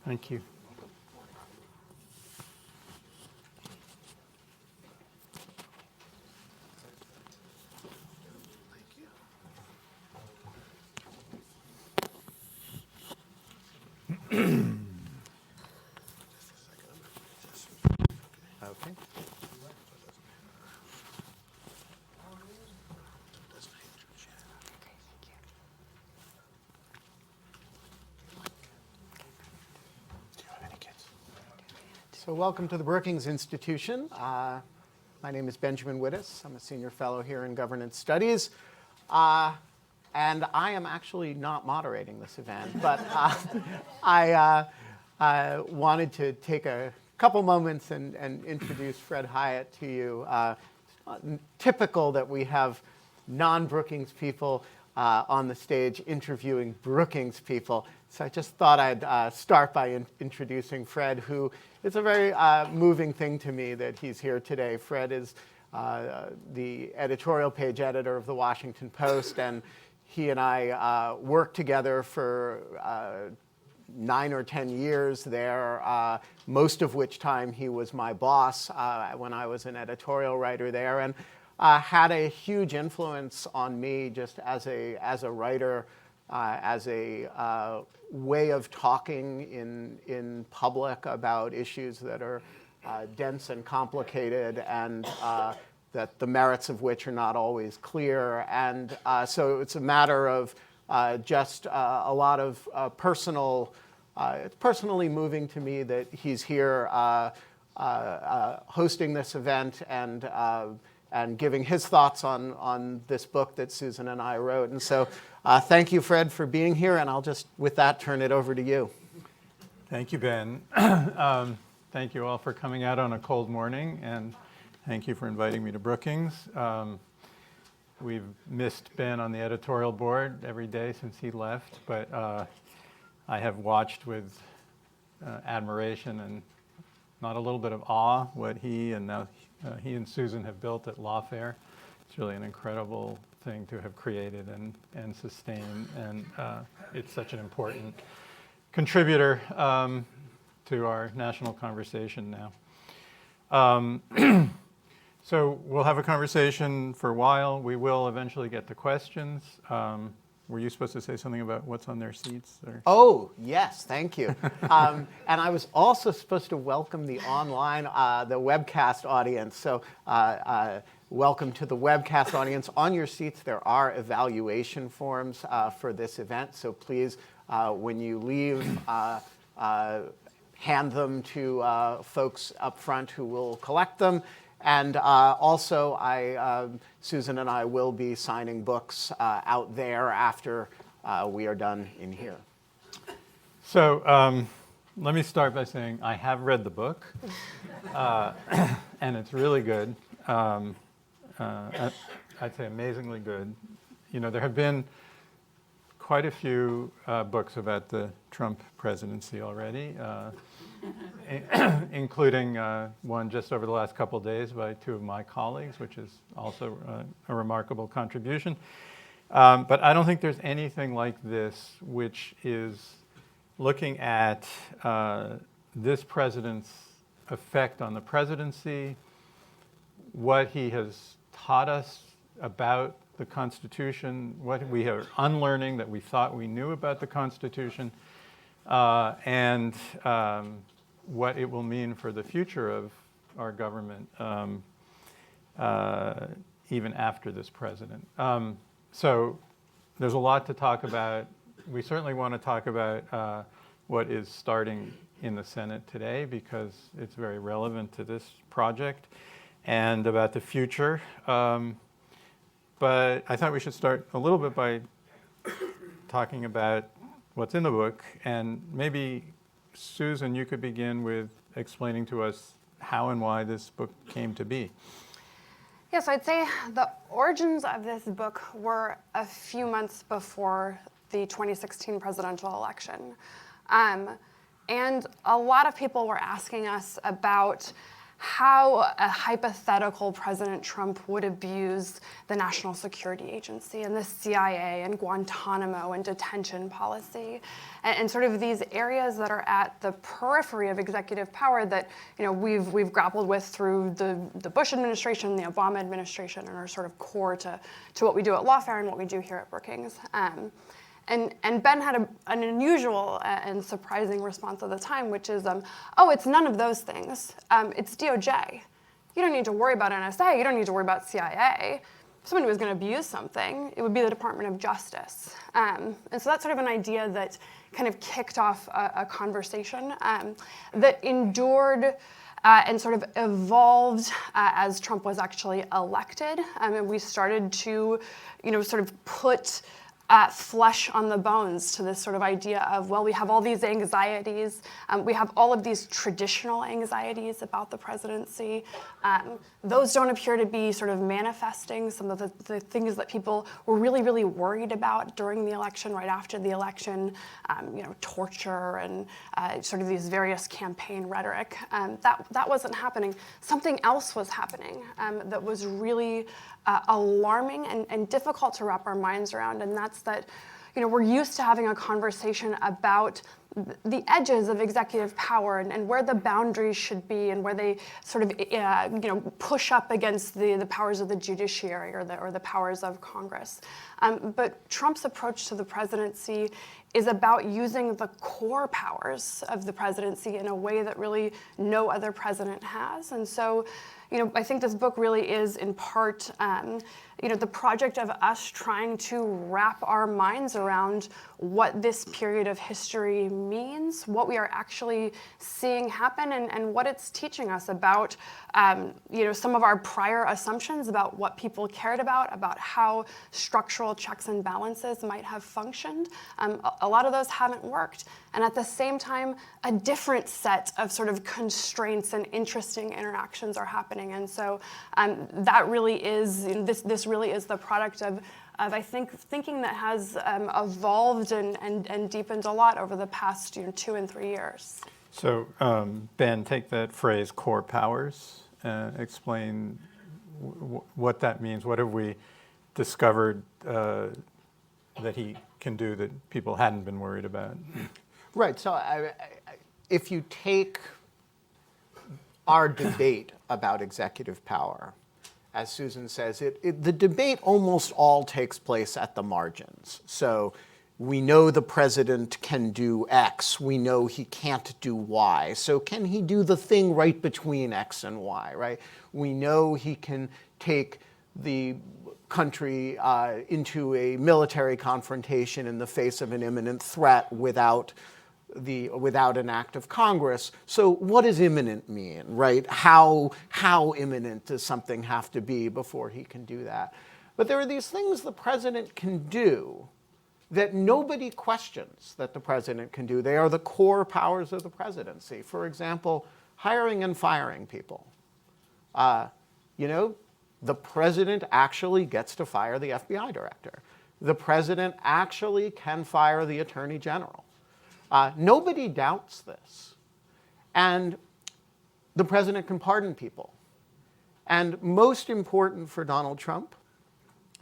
Thank you. Okay. So welcome to the Brookings Institution. My name is Benjamin Wittes. I'm a senior fellow here in governance studies. And I am actually not moderating this event, but I wanted to take a couple moments and introduce Fred Hyatt to you. It's not typical that we have non-Brookings people on the stage interviewing Brookings people. So I just thought I'd start by introducing Fred, who is a very moving thing to me that he's here today. Fred is the editorial page editor of the Washington Post, and he and I worked together for 9 or 10 years there, most of which time he was my boss when I was an editorial writer there, and had a huge influence on me just as a writer, as a way of talking in public about issues that are dense and complicated, and that the merits of which are not always clear. And so it's a matter of just a lot of personal, it's personally moving to me that he's here hosting this event and giving his thoughts on this book that Susan and I wrote. And so thank you, Fred, for being here, and I'll just, with that, turn it over to you. Thank you, Ben. Thank you all for coming out on a cold morning, and thank you for inviting me to Brookings. We've missed Ben on the editorial board every day since he left, but I have watched with admiration and not a little bit of awe what he and Susan have built at Lawfare. It's really an incredible thing to have created and sustained, and it's such an important contributor to our national conversation now. So we'll have a conversation for a while. We will eventually get to questions. Were you supposed to say something about what's on their seats? Or? Oh, yes, thank you. And I was also supposed to welcome the online, the webcast audience. So welcome to the webcast audience. On your seats, there are evaluation forms for this event. So please, when you leave, hand them to folks up front who will collect them. And also, Susan and I will be signing books out there after we are done in here. So let me start by saying I have read the book, and it's really good. I'd say amazingly good. You know, there have been quite a few books about the Trump presidency already. Including one just over the last couple of days by two of my colleagues, which is also a remarkable contribution. But I don't think there's anything like this, which is looking at this president's effect on the presidency, what he has taught us about the Constitution, what we are unlearning that we thought we knew about the Constitution, and what it will mean for the future of our government, even after this president. So there's a lot to talk about. We certainly want to talk about what is starting in the Senate today, because it's very relevant to this project, and about the future. But I thought we should start a little bit by talking about what's in the book. And maybe, Susan, you could begin with explaining to us how and why this book came to be. Yeah, so I'd say the origins of this book were a few months before the 2016 presidential election. And a lot of people were asking us about how a hypothetical President Trump would abuse the National Security Agency and the CIA and Guantanamo and detention policy, and sort of these areas that are at the periphery of executive power that we've grappled with through the Bush administration, the Obama administration, and are sort of core to what we do at Lawfare and what we do here at Brookings. And Ben had an unusual and surprising response at the time, which is, oh, it's none of those things. It's DOJ. You don't need to worry about NSA. You don't need to worry about CIA. If somebody was going to abuse something, it would be the Department of Justice. And so that's sort of an idea that kind of kicked off a conversation that endured and sort of evolved as Trump was actually elected. And we started to, sort of put flesh on the bones to this sort of idea of, well, we have all these anxieties. We have all of these traditional anxieties about the presidency. Those don't appear to be sort of manifesting some of the things that people were really, really worried about during the election, right after the election, torture and sort of these various campaign rhetoric. That wasn't happening. Something else was happening that was really alarming and difficult to wrap our minds around, and that's that we're used to having a conversation about the edges of executive power and where the boundaries should be and where they sort of push up against the powers of the judiciary or the powers of Congress. But Trump's approach to the presidency is about using the core powers of the presidency in a way that really no other president has. And so I think this book really is in part the project of us trying to wrap our minds around what this period of history means, what we are actually seeing happen, and what it's teaching us about some of our prior assumptions about what people cared about how structural checks and balances might have functioned. A lot of those haven't worked. And at the same time, a different set of sort of constraints and interesting interactions are happening. And so that really is, this really is the product of I think thinking that has evolved and deepened a lot over the past 2 and 3 years. So Ben, take that phrase core powers, explain what that means. What have we discovered that he can do that people hadn't been worried about? Right. So if you take our debate about executive power, as Susan says, the debate almost all takes place at the margins. So we know the president can do X. We know he can't do Y. So can he do the thing right between X and Y, right? We know he can take the country into a military confrontation in the face of an imminent threat without an act of Congress. So what does imminent mean, right? How imminent does something have to be before he can do that? But there are these things the president can do that nobody questions that the president can do. They are the core powers of the presidency. For example, hiring and firing people. The president actually gets to fire the FBI director. The president actually can fire the attorney general. Nobody doubts this. And the president can pardon people. And most important for Donald Trump,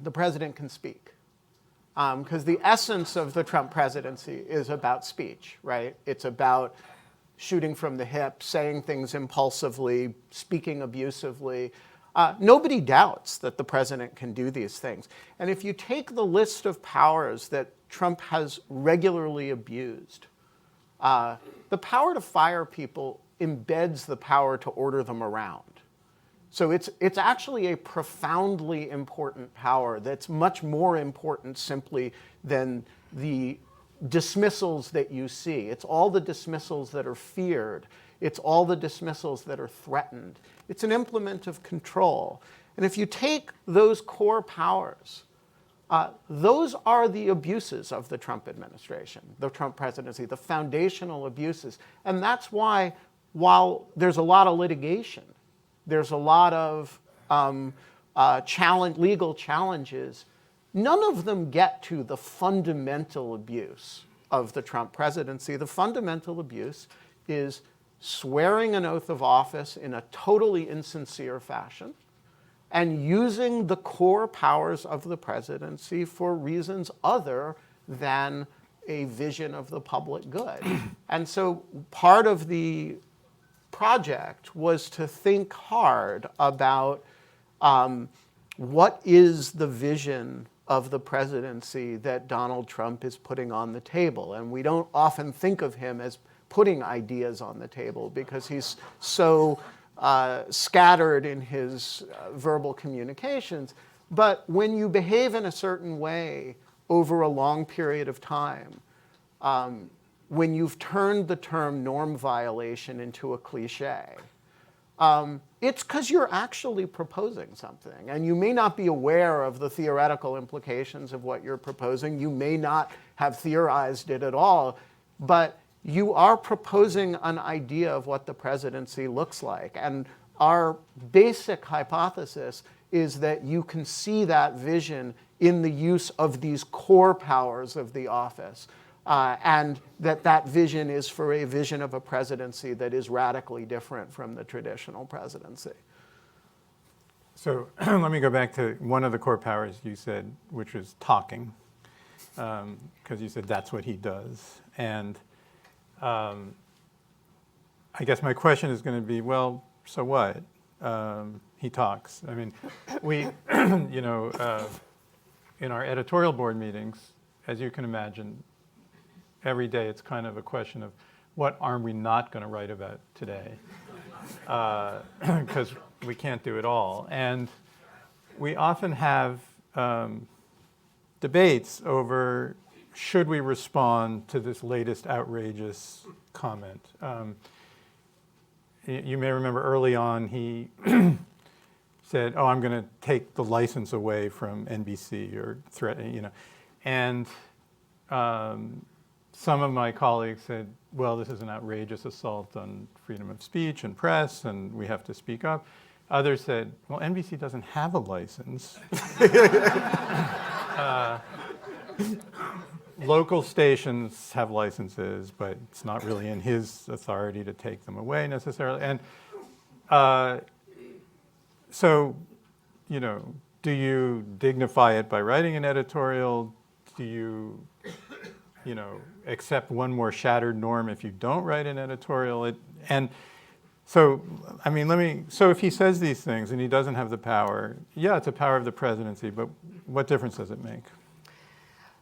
the president can speak. Because the essence of the Trump presidency is about speech, right? It's about shooting from the hip, saying things impulsively, speaking abusively. Nobody doubts that the president can do these things. And if you take the list of powers that Trump has regularly abused, the power to fire people embeds the power to order them around. So it's actually a profoundly important power that's much more important simply than the dismissals that you see. It's all the dismissals that are feared. It's all the dismissals that are threatened. It's an implement of control. And if you take those core powers, those are the abuses of the Trump administration, the Trump presidency, the foundational abuses. And that's why, while there's a lot of litigation, there's a lot of legal challenges, none of them get to the fundamental abuse of the Trump presidency. The fundamental abuse is swearing an oath of office in a totally insincere fashion and using the core powers of the presidency for reasons other than a vision of the public good. And so part of the project was to think hard about what is the vision of the presidency that Donald Trump is putting on the table. And we don't often think of him as putting ideas on the table because he's so scattered in his verbal communications. But when you behave in a certain way over a long period of time, when you've turned the term norm violation into a cliche, it's because you're actually proposing something. And you may not be aware of the theoretical implications of what you're proposing. You may not have theorized it at all. But you are proposing an idea of what the presidency looks like. And our basic hypothesis is that you can see that vision in the use of these core powers of the office. And that vision is for a vision of a presidency that is radically different from the traditional presidency. So let me go back to one of the core powers you said, which was talking, because you said that's what he does. And I guess my question is going to be, well, so what? He talks. I mean, we, in our editorial board meetings, as you can imagine, every day it's kind of a question of what are we not going to write about today? Because we can't do it all. And we often have debates over should we respond to this latest outrageous comment. You may remember early on he said, oh, I'm going to take the license away from NBC or threaten, And some of my colleagues said, well, this is an outrageous assault on freedom of speech and press, and we have to speak up. Others said, well, NBC doesn't have a license. Local stations have licenses, but it's not really in his authority to take them away necessarily. And so, do you dignify it by writing an editorial? Do you, accept one more shattered norm if you don't write an editorial? And so, so if he says these things and he doesn't have the power, yeah, it's a power of the presidency, but what difference does it make?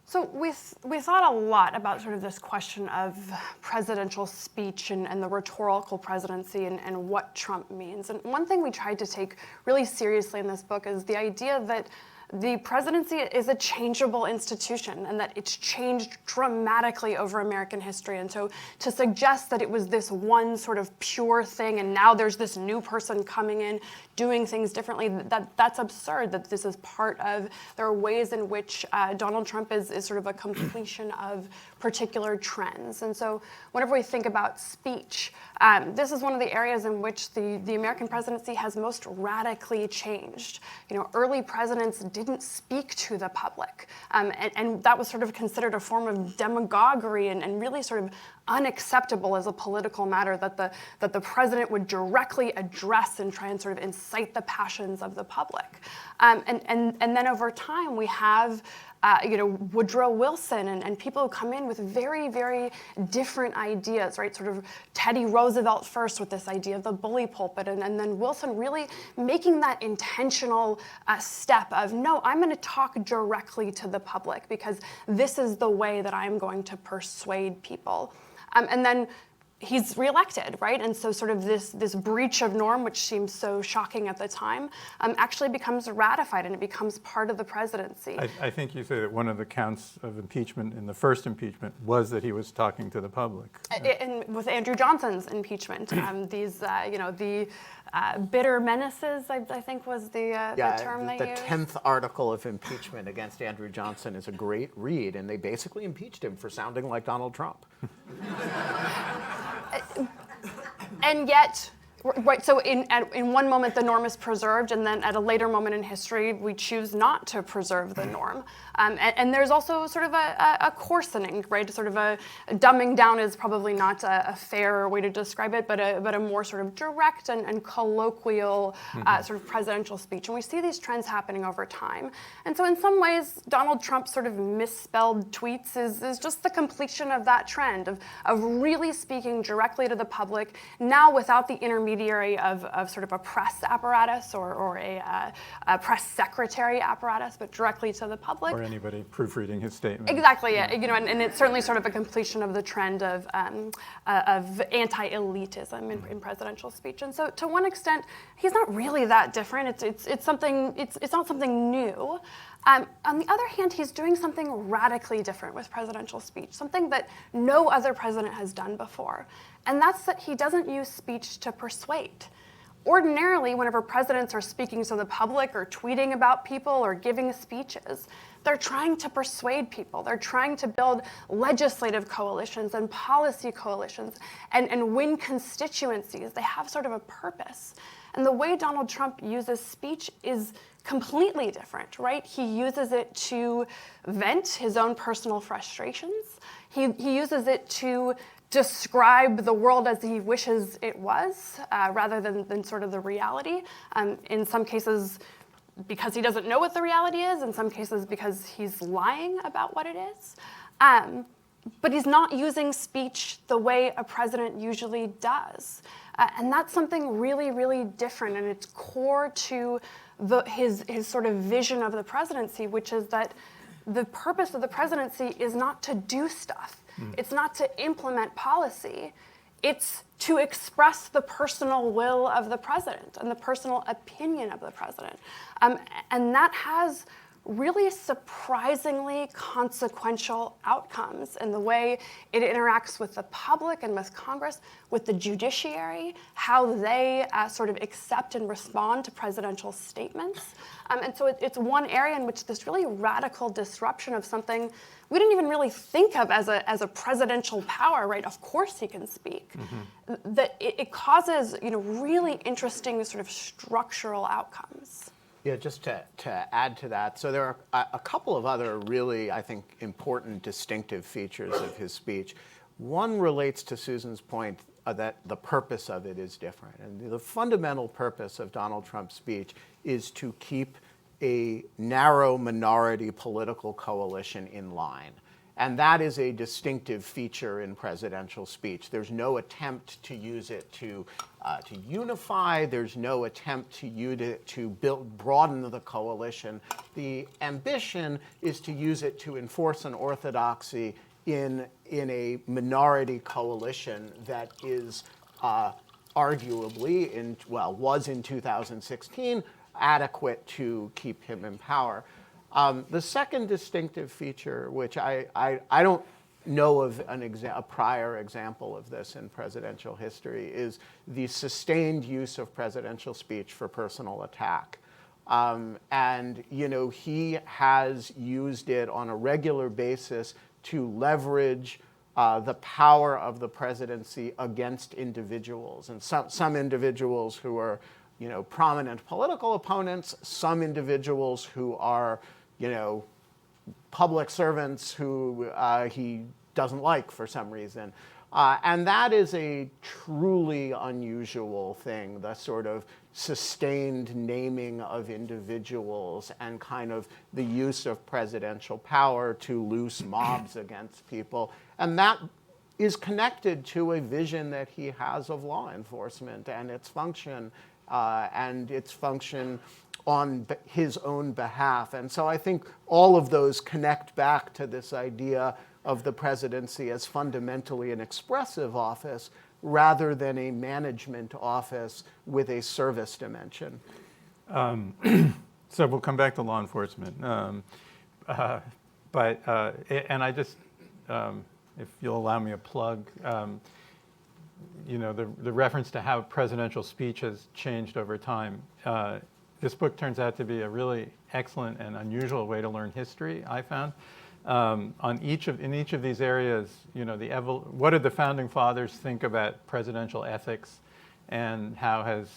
So we thought a lot about sort of this question of presidential speech and the rhetorical presidency and what Trump means. And one thing we tried to take really seriously in this book is the idea that the presidency is a changeable institution and that it's changed dramatically over American history. And so to suggest that it was this one sort of pure thing and now there's this new person coming in doing things differently, that's absurd, that this is part of, there are ways in which Donald Trump is sort of a completion of particular trends. And so whenever we think about speech, this is one of the areas in which the American presidency has most radically changed. Early presidents didn't speak to the public, and that was sort of considered a form of demagoguery and really sort of unacceptable as a political matter that the president would directly address and try and sort of incite the passions of the public. And then over time, we have Woodrow Wilson and people who come in with very, very different ideas, right? Sort of Teddy Roosevelt first with this idea of the bully pulpit, and then Wilson really making that intentional step of, no, I'm going to talk directly to the public because this is the way that I'm going to persuade people. And then he's reelected, right? And so sort of this breach of norm, which seems so shocking at the time, actually becomes ratified and it becomes part of the presidency. I think you say that one of the counts of impeachment in the first impeachment was that he was talking to the public. And with Andrew Johnson's impeachment, the bitter menaces, I think was the term they used. The 10th article of impeachment against Andrew Johnson is a great read, and they basically impeached him for sounding like Donald Trump. And yet, right, so in one moment the norm is preserved, and then at a later moment in history we choose not to preserve the norm. And there's also sort of a coarsening, right? Sort of a dumbing down is probably not a fair way to describe it, but a more sort of direct and colloquial sort of presidential speech. And we see these trends happening over time. And so in some ways, Donald Trump's sort of misspelled tweets is just the completion of that trend of really speaking directly to the public, now without the intermediary of sort of a press apparatus or a press secretary apparatus, but directly to the public. Or anybody proofreading his statement. Exactly, yeah. And it's certainly sort of a completion of the trend of anti-elitism in presidential speech. And so, to one extent, he's not really that different. It's not something new. On the other hand, he's doing something radically different with presidential speech, something that no other president has done before, and that's that he doesn't use speech to persuade. Ordinarily, whenever presidents are speaking to the public or tweeting about people or giving speeches, they're trying to persuade people. They're trying to build legislative coalitions and policy coalitions and win constituencies. They have sort of a purpose. And the way Donald Trump uses speech is completely different, right? He uses it to vent his own personal frustrations. He uses it to describe the world as he wishes it was, rather than sort of the reality. In some cases, because he doesn't know what the reality is, in some cases because he's lying about what it is. But he's not using speech the way a president usually does. And that's something really, really different, and it's core to his sort of vision of the presidency, which is that the purpose of the presidency is not to do stuff. It's not to implement policy. It's to express the personal will of the president and the personal opinion of the president. And that has really surprisingly consequential outcomes in the way it interacts with the public and with Congress, with the judiciary, how they sort of accept and respond to presidential statements. And so it's one area in which this really radical disruption of something we didn't even really think of as a presidential power, right? Of course he can speak. That it causes really interesting sort of structural outcomes. Yeah, just to add to that, so there are a couple of other really, I think, important distinctive features of his speech. One relates to Susan's point that the purpose of it is different. And the fundamental purpose of Donald Trump's speech is to keep a narrow minority political coalition in line. And that is a distinctive feature in presidential speech. There's no attempt to use it to unify. There's no attempt to use it to broaden the coalition. The ambition is to use it to enforce an orthodoxy in a minority coalition that is arguably, was in 2016, adequate to keep him in power. The second distinctive feature, which I don't know of a prior example of this in presidential history, is the sustained use of presidential speech for personal attack. And he has used it on a regular basis to leverage the power of the presidency against individuals, and some individuals who are prominent political opponents, some individuals who are public servants who he doesn't like for some reason. And that is a truly unusual thing, the sort of sustained naming of individuals and kind of the use of presidential power to loose mobs against people. And that is connected to a vision that he has of law enforcement and its function on his own behalf. And so I think all of those connect back to this idea of the presidency as fundamentally an expressive office rather than a management office with a service dimension. So we'll come back to law enforcement. And I just, if you'll allow me a plug, the reference to how presidential speech has changed over time. This book turns out to be a really excellent and unusual way to learn history, I found. In each of these areas, what did the founding fathers think about presidential ethics, and how has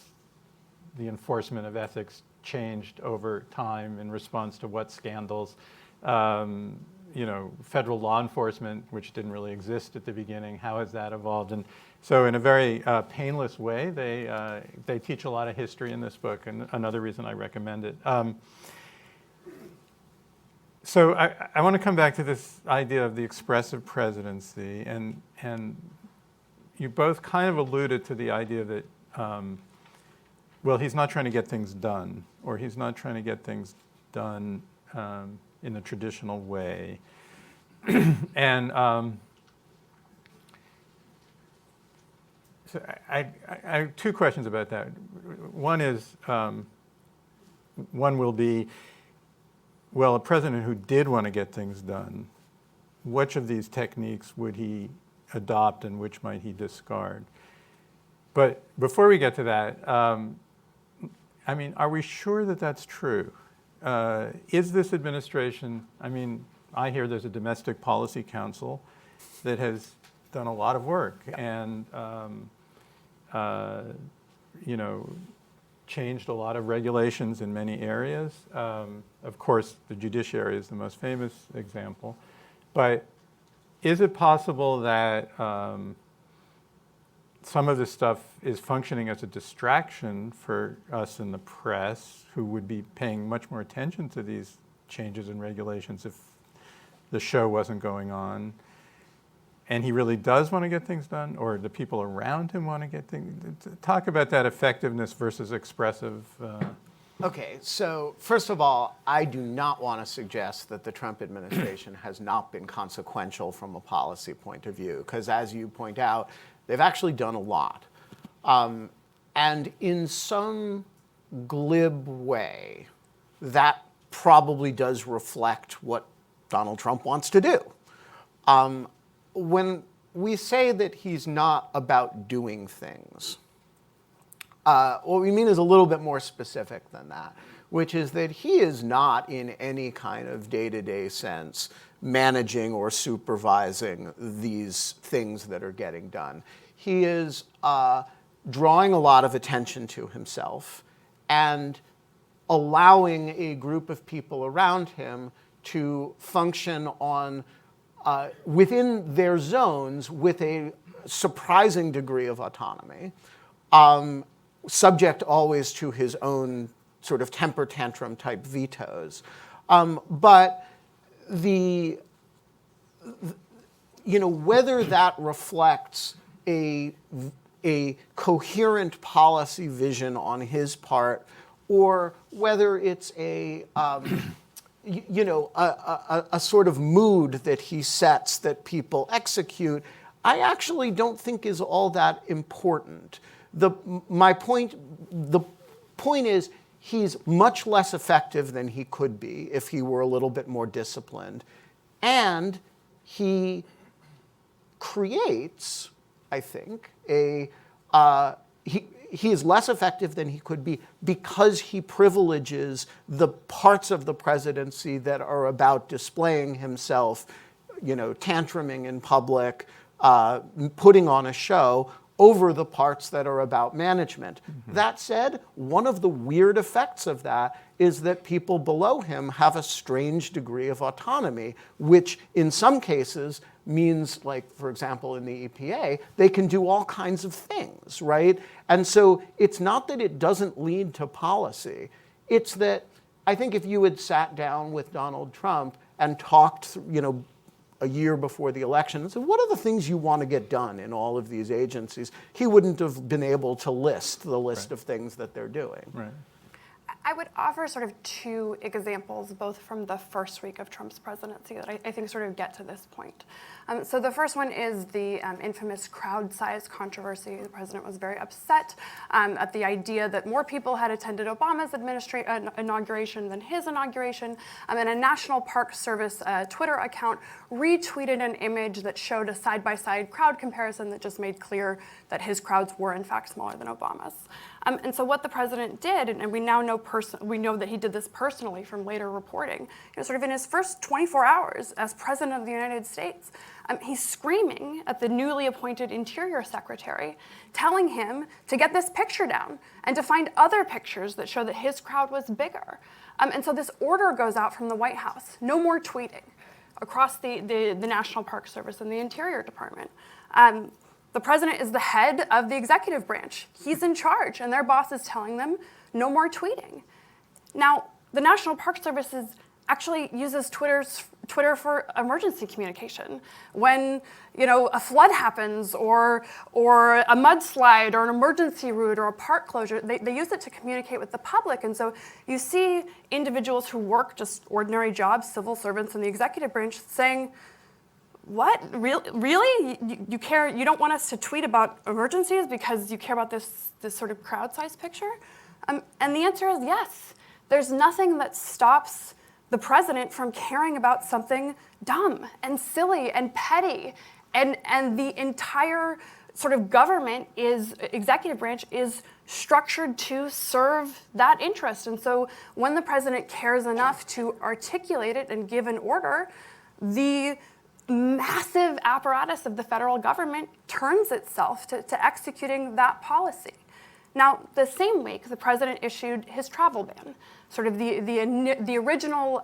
the enforcement of ethics changed over time in response to what scandals? Federal law enforcement, which didn't really exist at the beginning, how has that evolved? And so in a very painless way, they teach a lot of history in this book, and another reason I recommend it. So I want to come back to this idea of the expressive presidency, and you both kind of alluded to the idea that, well, he's not trying to get things done, or he's not trying to get things done in the traditional way. And so I have two questions about that. One will be, well, a president who did want to get things done, which of these techniques would he adopt and which might he discard? But before we get to that, are we sure that that's true? Is this administration, I hear there's a domestic policy council that has done a lot of work and, changed a lot of regulations in many areas. Of course, the judiciary is the most famous example. But is it possible that some of this stuff is functioning as a distraction for us in the press, who would be paying much more attention to these changes in regulations if the show wasn't going on? And he really does want to get things done, or the people around him want to get things. Talk about that effectiveness versus expressive. Okay, so first of all, I do not want to suggest that the Trump administration has not been consequential from a policy point of view, because as you point out, they've actually done a lot. And in some glib way, that probably does reflect what Donald Trump wants to do. When we say that he's not about doing things, what we mean is a little bit more specific than that, which is that he is not in any kind of day-to-day sense managing or supervising these things that are getting done. He is drawing a lot of attention to himself and allowing a group of people around him to function on within their zones with a surprising degree of autonomy, subject always to his own sort of temper tantrum type vetoes. But whether that reflects a coherent policy vision on his part, or whether it's a sort of mood that he sets that people execute, I actually don't think is all that important. The point is, he's much less effective than he could be if he were a little bit more disciplined. And he creates, I think, he is less effective than he could be because he privileges the parts of the presidency that are about displaying himself, tantruming in public, putting on a show, over the parts that are about management. That said, one of the weird effects of that is that people below him have a strange degree of autonomy, which in some cases means, like, for example, in the EPA, they can do all kinds of things, right? And so it's not that it doesn't lead to policy. It's that I think if you had sat down with Donald Trump and talked, a year before the election and said, what are the things you want to get done in all of these agencies? He wouldn't have been able to list the list of things that they're doing. Right. I would offer sort of two examples, both from the first week of Trump's presidency, that I think sort of get to this point. So the first one is the infamous crowd size controversy. The president was very upset at the idea that more people had attended Obama's inauguration than his inauguration. And a National Park Service Twitter account retweeted an image that showed a side-by-side crowd comparison that just made clear that his crowds were in fact smaller than Obama's. And so what the president did, and we now know we know that he did this personally from later reporting, sort of in his first 24 hours as president of the United States, he's screaming at the newly appointed Interior Secretary, telling him to get this picture down and to find other pictures that show that his crowd was bigger. And so this order goes out from the White House, no more tweeting, across the National Park Service and the Interior Department. The president is the head of the executive branch. He's in charge, and their boss is telling them no more tweeting. Now, the National Park Service actually uses Twitter for emergency communication. When a flood happens, or a mudslide, or an emergency route, or a park closure, they use it to communicate with the public. And so you see individuals who work just ordinary jobs, civil servants in the executive branch, saying, what? Really? You care? You don't want us to tweet about emergencies because you care about this sort of crowd-sized picture? And the answer is yes. There's nothing that stops the president from caring about something dumb and silly and petty, and the entire sort of executive branch is structured to serve that interest. And so when the president cares enough to articulate it and give an order, the massive apparatus of the federal government turns itself to executing that policy. Now, the same week, the president issued his travel ban, sort of the original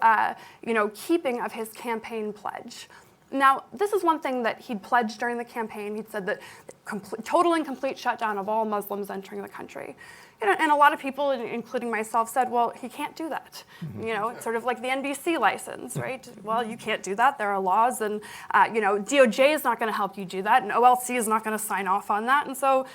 keeping of his campaign pledge. Now, this is one thing that he'd pledged during the campaign. He'd said that total and complete shutdown of all Muslims entering the country. And a lot of people, including myself, said, well, he can't do that. It's sort of like the NBC license, right? Well, you can't do that. There are laws, and DOJ is not going to help you do that, and OLC is not going to sign off on that. And so,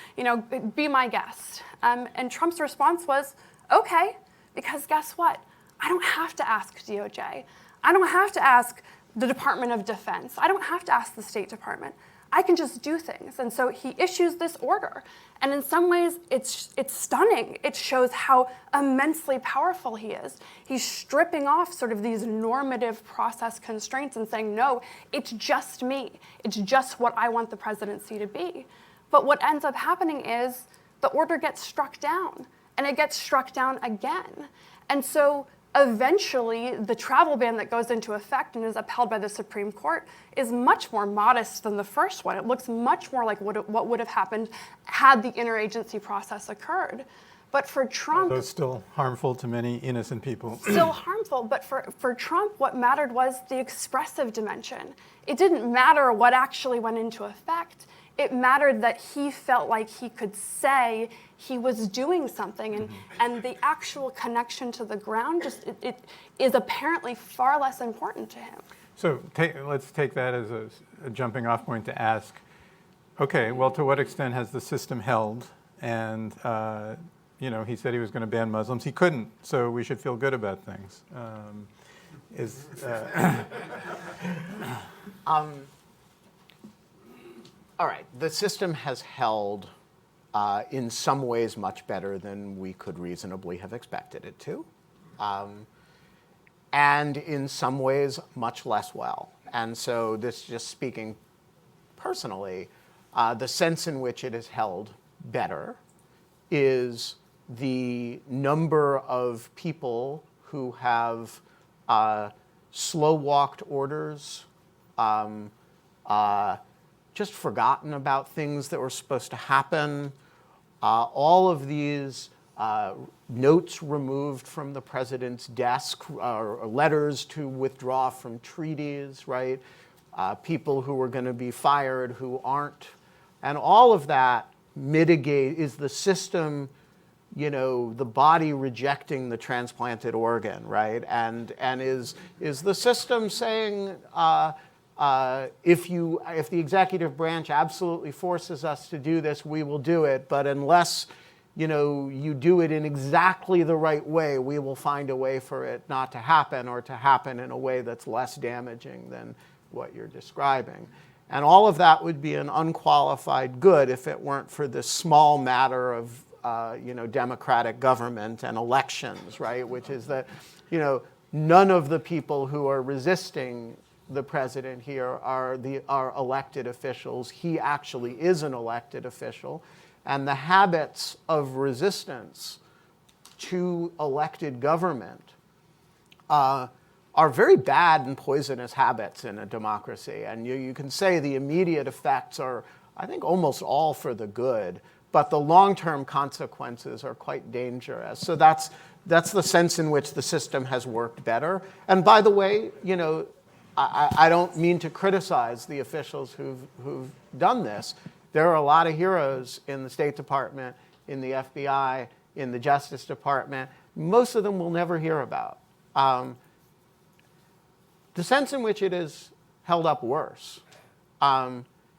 be my guest. And Trump's response was, okay, because guess what? I don't have to ask DOJ. I don't have to ask the Department of Defense. I don't have to ask the State Department. I can just do things. And so he issues this order. And in some ways, it's stunning. It shows how immensely powerful he is. He's stripping off sort of these normative process constraints and saying, no, it's just me. It's just what I want the presidency to be. But what ends up happening is the order gets struck down, and it gets struck down again. And so eventually, the travel ban that goes into effect and is upheld by the Supreme Court is much more modest than the first one. It looks much more like what would have happened had the interagency process occurred. But for Trump... Although still harmful to many innocent people. Still harmful, but for Trump, what mattered was the expressive dimension. It didn't matter what actually went into effect. It mattered that he felt like he could say he was doing something, and the actual connection to the ground it is apparently far less important to him. So let's take that as a jumping off point to ask, okay, well, to what extent has the system held? And he said he was going to ban Muslims. He couldn't, so we should feel good about things. All right, the system has held in some ways much better than we could reasonably have expected it to, and in some ways much less well. And so this, just speaking personally, the sense in which it is held better is the number of people who have slow-walked orders, just forgotten about things that were supposed to happen. All of these notes removed from the president's desk, or letters to withdraw from treaties, right? People who were going to be fired who aren't. And all of that is the system, the body rejecting the transplanted organ, right? And is the system saying, if the executive branch absolutely forces us to do this, we will do it, but unless you do it in exactly the right way, we will find a way for it not to happen, or to happen in a way that's less damaging than what you're describing. And all of that would be an unqualified good if it weren't for this small matter of democratic government and elections, right? Which is that none of the people who are resisting the president here are elected officials. He actually is an elected official. And the habits of resistance to elected government are very bad and poisonous habits in a democracy. And you can say the immediate effects are, I think, almost all for the good, but the long-term consequences are quite dangerous. So that's the sense in which the system has worked better. And by the way, I don't mean to criticize the officials who've done this. There are a lot of heroes in the State Department, in the FBI, in the Justice Department. Most of them we'll never hear about. The sense in which it is held up worse.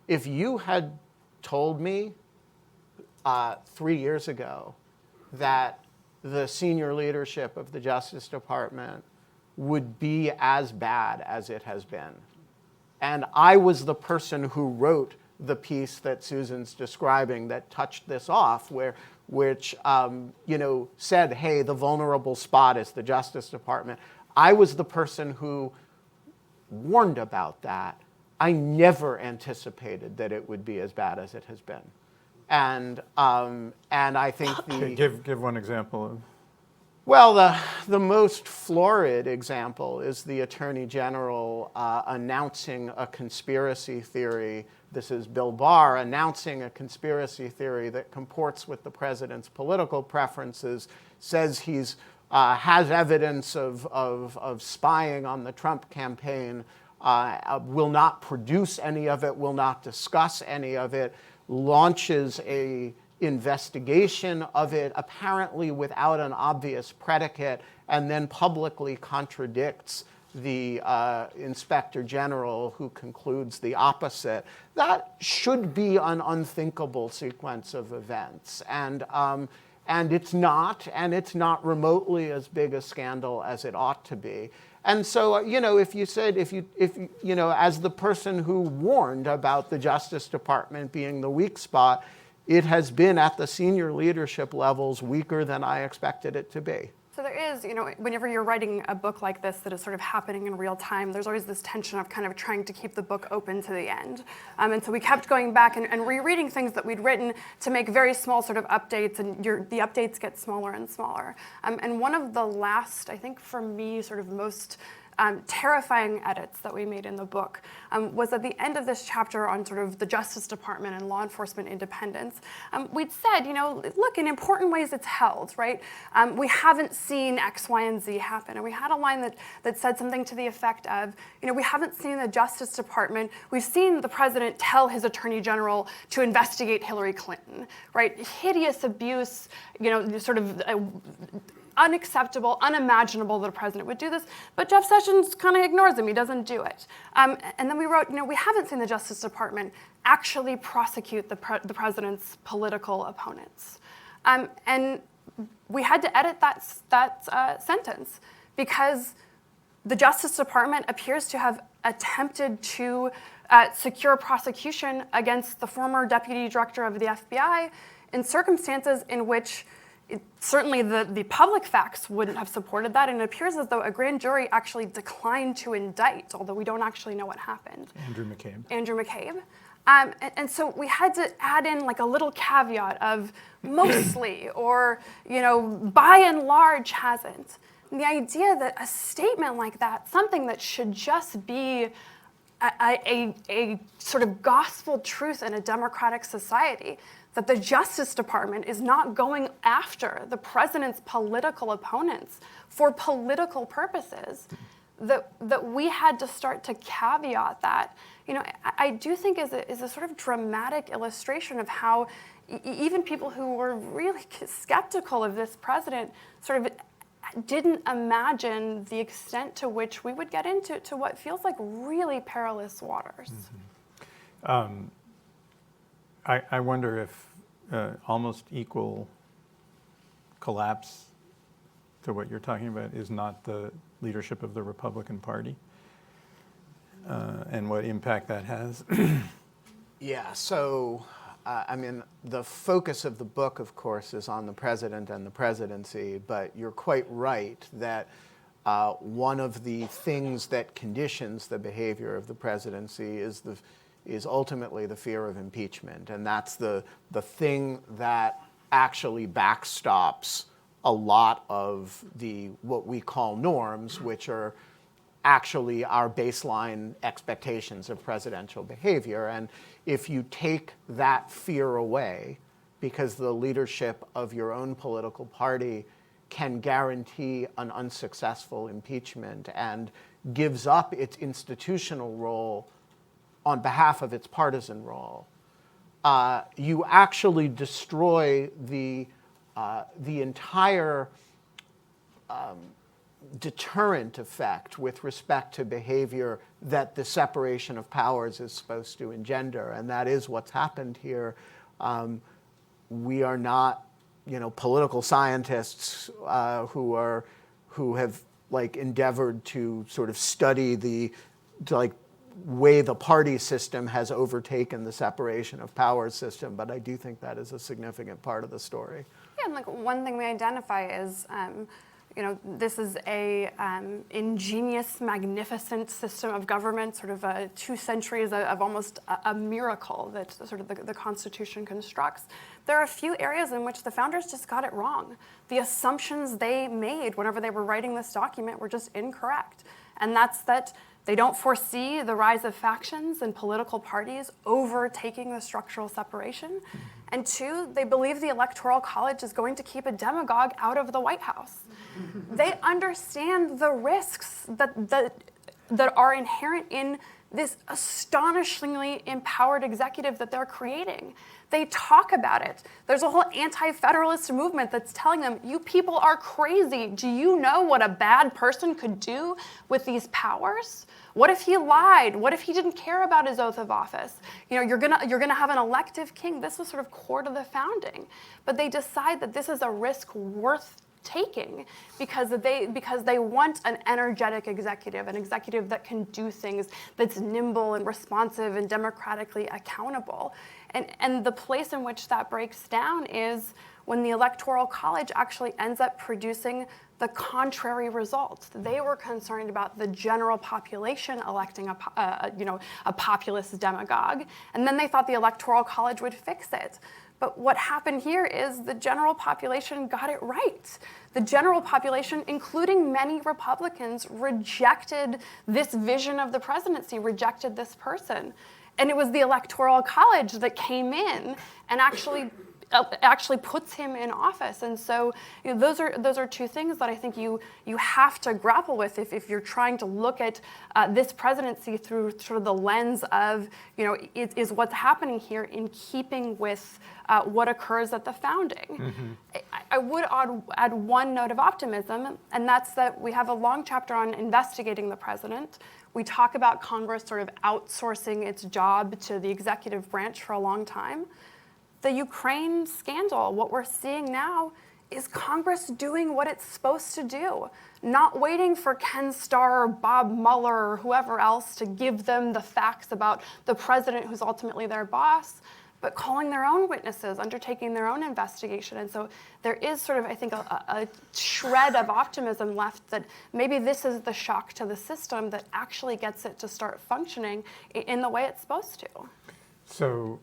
If you had told me 3 years ago that the senior leadership of the Justice Department would be as bad as it has been, and I was the person who wrote the piece that Susan's describing that touched this off, which said, hey, the vulnerable spot is the Justice Department. I was the person who warned about that. I never anticipated that it would be as bad as it has been. And I think give one example of. Well, the most florid example is the Attorney General announcing a conspiracy theory. This is Bill Barr announcing a conspiracy theory that comports with the president's political preferences, says he's has evidence of spying on the Trump campaign, will not produce any of it, will not discuss any of it, launches a investigation of it, apparently without an obvious predicate, and then publicly contradicts the Inspector General, who concludes the opposite. That should be an unthinkable sequence of events. And it's not remotely as big a scandal as it ought to be. And so, if as the person who warned about the Justice Department being the weak spot, it has been at the senior leadership levels weaker than I expected it to be. So there is, whenever you're writing a book like this that is sort of happening in real time, there's always this tension of kind of trying to keep the book open to the end. And so we kept going back and rereading things that we'd written to make very small sort of updates, and the updates get smaller and smaller. And one of the last, I think for me, sort of most terrifying edits that we made in the book was at the end of this chapter on sort of the Justice Department and law enforcement independence. We'd said, look, in important ways it's held, right? We haven't seen X, Y, and Z happen. And we had a line that said something to the effect of, we haven't seen the Justice Department. We've seen the president tell his attorney general to investigate Hillary Clinton, right? Hideous abuse, sort of unacceptable, unimaginable that a president would do this, but Jeff Sessions kind of ignores him. He doesn't do it. And then we wrote, we haven't seen the Justice Department actually prosecute the president's political opponents. And we had to edit that sentence because the Justice Department appears to have attempted to secure prosecution against the former deputy director of the FBI in circumstances in which certainly the public facts wouldn't have supported that, and it appears as though a grand jury actually declined to indict, although we don't actually know what happened. Andrew McCabe. And so we had to add in like a little caveat of mostly or, by and large hasn't. And the idea that a statement like that, something that should just be a sort of gospel truth in a democratic society that the Justice Department is not going after the president's political opponents for political purposes, that we had to start to caveat that. I do think is a sort of dramatic illustration of how even people who were really skeptical of this president sort of didn't imagine the extent to which we would get into what feels like really perilous waters. Mm-hmm. I wonder if almost equal collapse to what you're talking about is not the leadership of the Republican Party and what impact that has. Yeah, so the focus of the book, of course, is on the president and the presidency, but you're quite right that one of the things that conditions the behavior of the presidency is ultimately the fear of impeachment, and that's the thing that actually backstops a lot of what we call norms, which are actually our baseline expectations of presidential behavior. And if you take that fear away, because the leadership of your own political party can guarantee an unsuccessful impeachment and gives up its institutional role on behalf of its partisan role, you actually destroy the entire deterrent effect with respect to behavior that the separation of powers is supposed to engender, and that is what's happened here. We are not, political scientists who have endeavored to sort of study the way the party system has overtaken the separation of powers system, but I do think that is a significant part of the story. Yeah, and one thing we identify is, this is a ingenious, magnificent system of government, sort of 2 centuries of almost a miracle that sort of the Constitution constructs. There are a few areas in which the founders just got it wrong. The assumptions they made whenever they were writing this document were just incorrect. And that's that they don't foresee the rise of factions and political parties overtaking the structural separation. And 2, they believe the Electoral College is going to keep a demagogue out of the White House. They understand the risks that are inherent in this astonishingly empowered executive that they're creating. They talk about it. There's a whole anti-federalist movement that's telling them, you people are crazy. Do you know what a bad person could do with these powers? What if he lied? What if he didn't care about his oath of office? You're gonna have an elective king. This was sort of core to the founding. But they decide that this is a risk worth taking because they want an energetic executive, an executive that can do things, that's nimble and responsive and democratically accountable. And the place in which that breaks down is when the Electoral College actually ends up producing the contrary results. They were concerned about the general population electing a populist demagogue, and then they thought the Electoral College would fix it. But what happened here is the general population got it right. The general population, including many Republicans, rejected this vision of the presidency, rejected this person. And it was the Electoral College that came in and actually puts him in office. And so those are 2 things that I think you have to grapple with if you're trying to look at this presidency through sort of the lens of, is what's happening here in keeping with what occurs at the founding. Mm-hmm. I would add one note of optimism, and that's that we have a long chapter on investigating the president. We talk about Congress sort of outsourcing its job to the executive branch for a long time. The Ukraine scandal, what we're seeing now is Congress doing what it's supposed to do, not waiting for Ken Starr or Bob Mueller or whoever else to give them the facts about the president who's ultimately their boss, but calling their own witnesses, undertaking their own investigation. And so there is sort of, I think, a shred of optimism left that maybe this is the shock to the system that actually gets it to start functioning in the way it's supposed to. So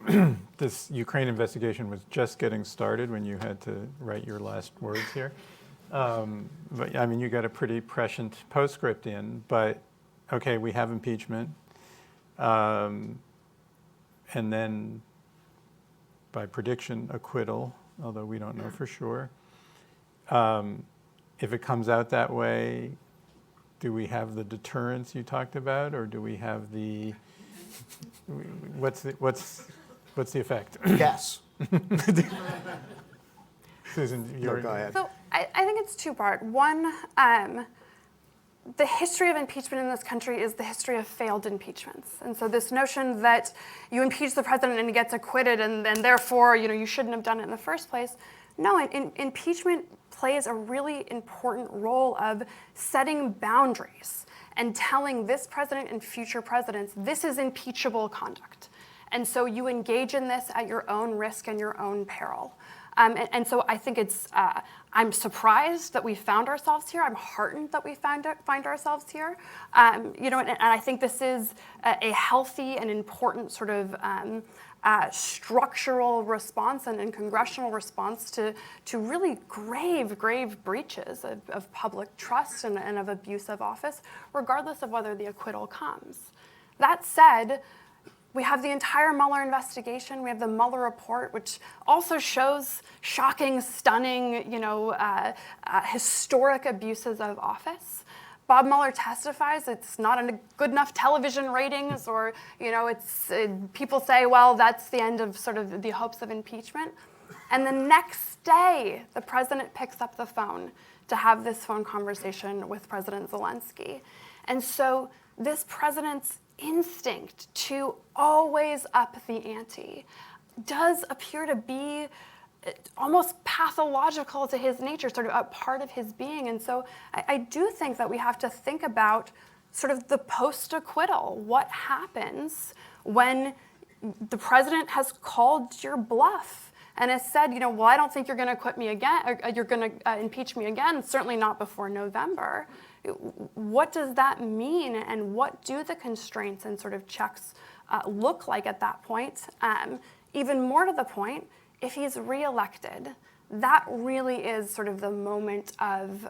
this Ukraine investigation was just getting started when you had to write your last words here. But you got a pretty prescient postscript in, but okay, we have impeachment. And then, by prediction, acquittal, although we don't know for sure. If it comes out that way, do we have the deterrence you talked about, or do we have the, what's the effect? Yes. Susan, No, go ahead. So I think it's two-part. One, the history of impeachment in this country is the history of failed impeachments. And so this notion that you impeach the president and he gets acquitted and therefore you shouldn't have done it in the first place. No, impeachment plays a really important role of setting boundaries and telling this president and future presidents, this is impeachable conduct. And so you engage in this at your own risk and your own peril. And so I think I'm surprised that we found ourselves here. I'm heartened that we find ourselves here. And I think this is a healthy and important sort of structural response and congressional response to really grave breaches of public trust and of abuse of office, regardless of whether the acquittal comes. That said, we have the entire Mueller investigation. We have the Mueller report, which also shows shocking, stunning, historic abuses of office. Bob Mueller testifies. It's not a good enough television ratings, or people say, well, that's the end of sort of the hopes of impeachment. And the next day, the president picks up the phone to have this phone conversation with President Zelensky. And so this president's instinct to always up the ante does appear to be almost pathological to his nature, sort of a part of his being. And so I do think that we have to think about sort of the post-acquittal. What happens when the president has called your bluff and has said, well, I don't think you're going to acquit me again, or you're going to impeach me again, certainly not before November. What does that mean, and what do the constraints and sort of checks look like at that point? Even more to the point, if he's reelected, that really is sort of the moment of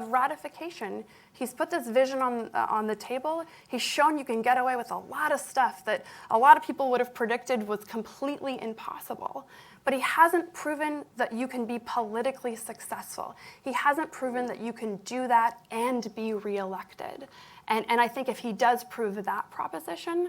ratification. He's put this vision on the table. He's shown you can get away with a lot of stuff that a lot of people would have predicted was completely impossible. But he hasn't proven that you can be politically successful. He hasn't proven that you can do that and be reelected. And I think if he does prove that proposition,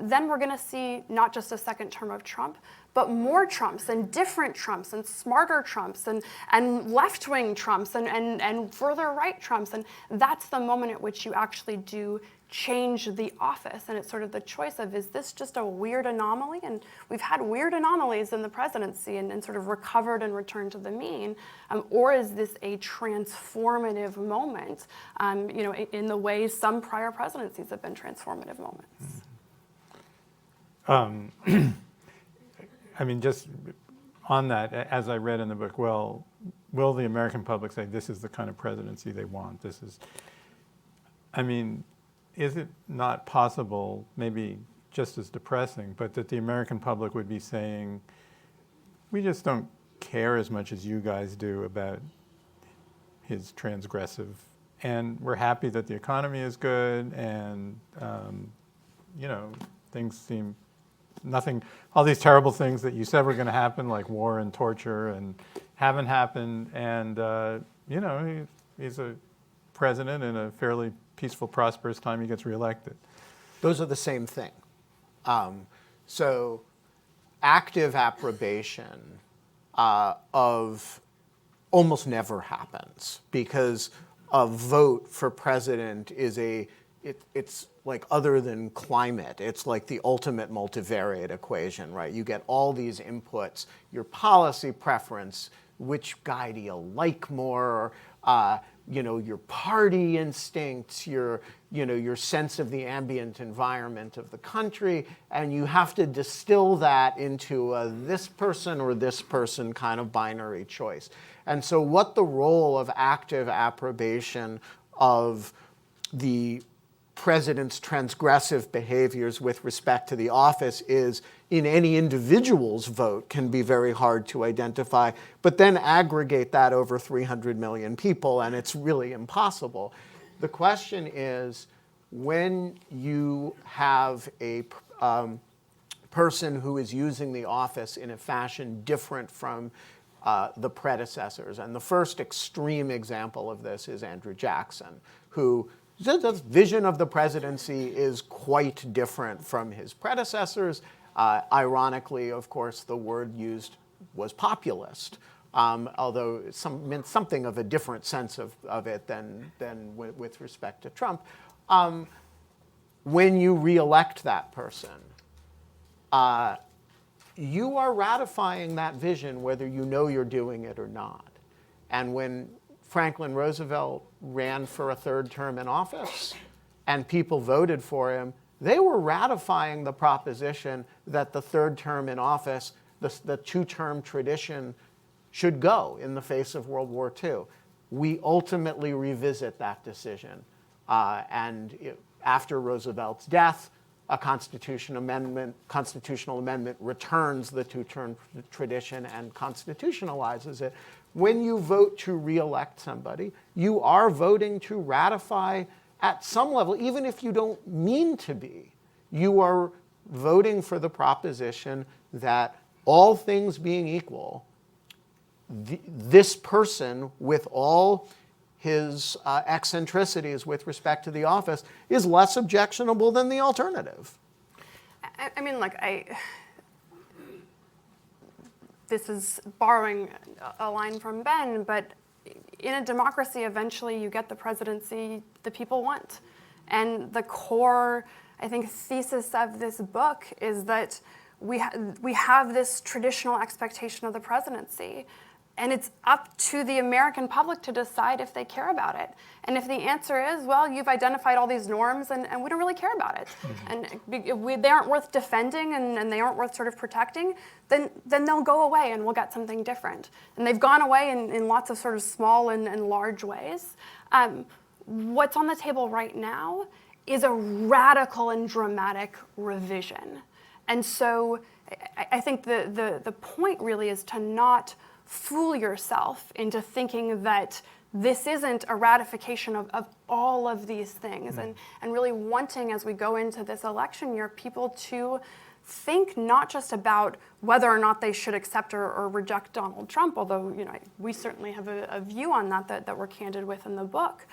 then we're going to see not just a second term of Trump, but more Trumps and different Trumps and smarter Trumps and left-wing Trumps and further right Trumps. And that's the moment at which you actually do change the office. And it's sort of the choice of, is this just a weird anomaly? And we've had weird anomalies in the presidency and sort of recovered and returned to the mean. Or is this a transformative moment, in the way some prior presidencies have been transformative moments? I mean, just on that, as I read in the book, well, will the American public say this is the kind of presidency they want? Is it not possible, maybe just as depressing, but that the American public would be saying, we just don't care as much as you guys do about his transgressive, and we're happy that the economy is good, and things seem nothing, all these terrible things that you said were going to happen, like war and torture, and haven't happened, and he's a president in a fairly peaceful, prosperous time he gets reelected. Those are the same thing. So active approbation of almost never happens, because a vote for president is it's like, other than climate, it's like the ultimate multivariate equation, right? You get all these inputs, your policy preference, which guy do you like more, your party instincts, your sense of the ambient environment of the country, and you have to distill that into a this person or this person kind of binary choice. And so what the role of active approbation of the president's transgressive behaviors with respect to the office is in any individual's vote can be very hard to identify, but then aggregate that over 300 million people, and it's really impossible. The question is, when you have a person who is using the office in a fashion different from the predecessors. And the first extreme example of this is Andrew Jackson, who the vision of the presidency is quite different from his predecessors. Ironically, of course, the word used was populist, although meant something of a different sense of it than with respect to Trump. When you reelect that person, you are ratifying that vision whether you know you're doing it or not. And when Franklin Roosevelt ran for a third term in office and people voted for him, they were ratifying the proposition that the third term in office, the two-term tradition, should go in the face of World War II. We ultimately revisit that decision. After Roosevelt's death, a constitutional amendment returns the two-term tradition and constitutionalizes it. When you vote to re-elect somebody, you are voting to ratify at some level, even if you don't mean to be. You are voting for the proposition that all things being equal, this person, with all his eccentricities with respect to the office, is less objectionable than the alternative. I mean, look, this is borrowing a line from Ben, but in a democracy, eventually you get the presidency the people want. And the core, I think, thesis of this book is that we have this traditional expectation of the presidency. And it's up to the American public to decide if they care about it. And if the answer is, well, you've identified all these norms and we don't really care about it, and they aren't worth defending and they aren't worth sort of protecting, then they'll go away and we'll get something different. And they've gone away in lots of sort of small and large ways. What's on the table right now is a radical and dramatic revision. And so I think the point really is to not fool yourself into thinking that this isn't a ratification of all of these things, and really wanting, as we go into this election year, people to think not just about whether or not they should accept or reject Donald Trump, although we certainly have a view on that we're candid with in the book,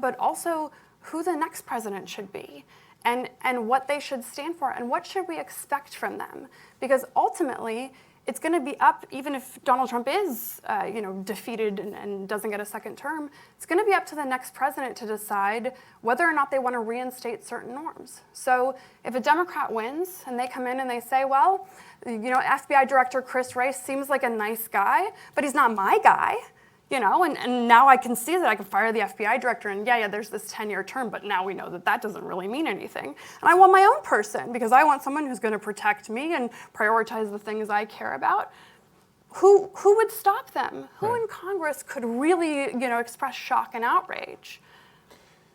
but also who the next president should be, and what they should stand for, and what should we expect from them. Because ultimately, it's going to be up, even if Donald Trump is defeated and doesn't get a second term, it's going to be up to the next president to decide whether or not they want to reinstate certain norms. So if a Democrat wins and they come in and they say, well, FBI Director Chris Wray seems like a nice guy, but he's not my guy, and now I can see that I can fire the FBI director, and yeah, there's this 10-year term, but now we know that doesn't really mean anything. And I want my own person because I want someone who's going to protect me and prioritize the things I care about. Who would stop them? Who in Congress could really, express shock and outrage?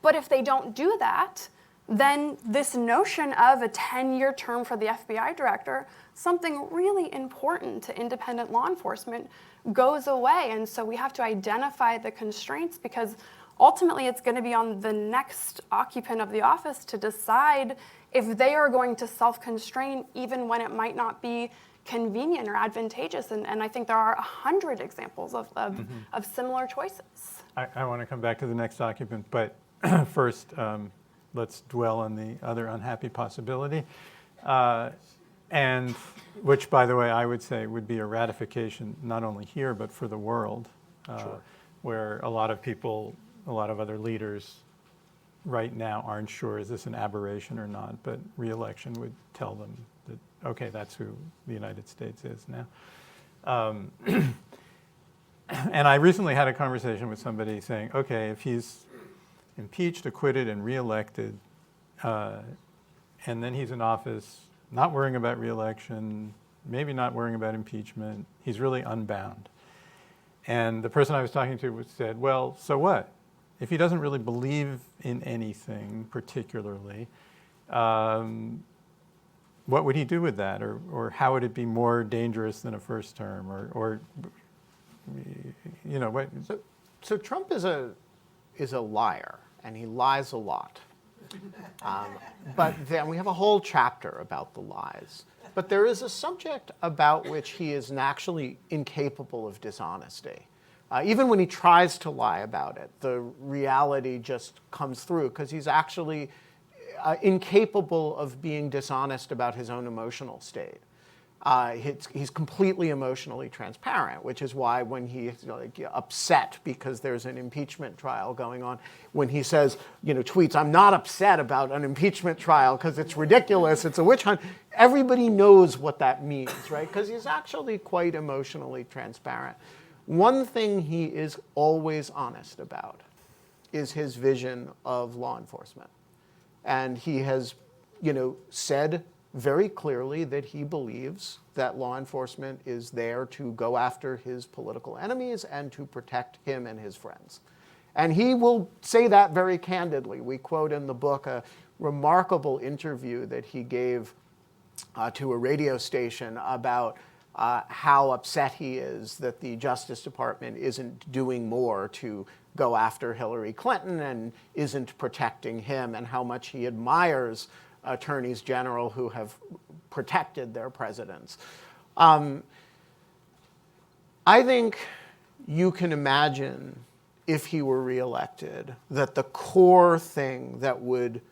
But if they don't do that, then this notion of a 10-year term for the FBI director, something really important to independent law enforcement, goes away. And so we have to identify the constraints, because ultimately it's going to be on the next occupant of the office to decide if they are going to self-constrain even when it might not be convenient or advantageous. And I think there are 100 examples of similar choices. I want to come back to the next occupant, but first let's dwell on the other unhappy possibility. And which, by the way, I would say would be a ratification not only here, but for the world, where a lot of people, a lot of other leaders right now aren't sure, is this an aberration or not? But re-election would tell them that, okay, that's who the United States is now. And I recently had a conversation with somebody saying, okay, if he's impeached, acquitted, and re-elected, and then he's in office, not worrying about re-election, maybe not worrying about impeachment, he's really unbound. And the person I was talking to said, well, so what? If he doesn't really believe in anything particularly, what would he do with that? Or how would it be more dangerous than a first term? Or what? So Trump is a liar, and he lies a lot. But then we have a whole chapter about the lies. But there is a subject about which he is actually incapable of dishonesty. Even when he tries to lie about it, the reality just comes through because he's actually incapable of being dishonest about his own emotional state. He's completely emotionally transparent, which is why when he's upset because there's an impeachment trial going on, when he says, tweets, "I'm not upset about an impeachment trial because it's ridiculous, it's a witch hunt," everybody knows what that means, right? Because he's actually quite emotionally transparent. One thing he is always honest about is his vision of law enforcement. And he has, said very clearly that he believes that law enforcement is there to go after his political enemies and to protect him and his friends. And he will say that very candidly. We quote in the book a remarkable interview that he gave to a radio station about how upset he is that the Justice Department isn't doing more to go after Hillary Clinton and isn't protecting him, and how much he admires attorneys general who have protected their presidents. I think you can imagine, if he were reelected, that the core thing that would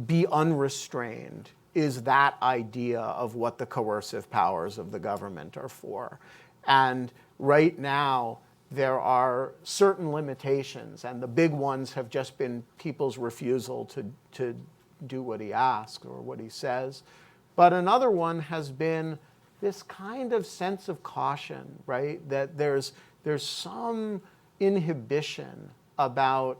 be unrestrained is that idea of what the coercive powers of the government are for. And right now, there are certain limitations, and the big ones have just been people's refusal to do what he asks or what he says. But another one has been this kind of sense of caution, right? That there's some inhibition about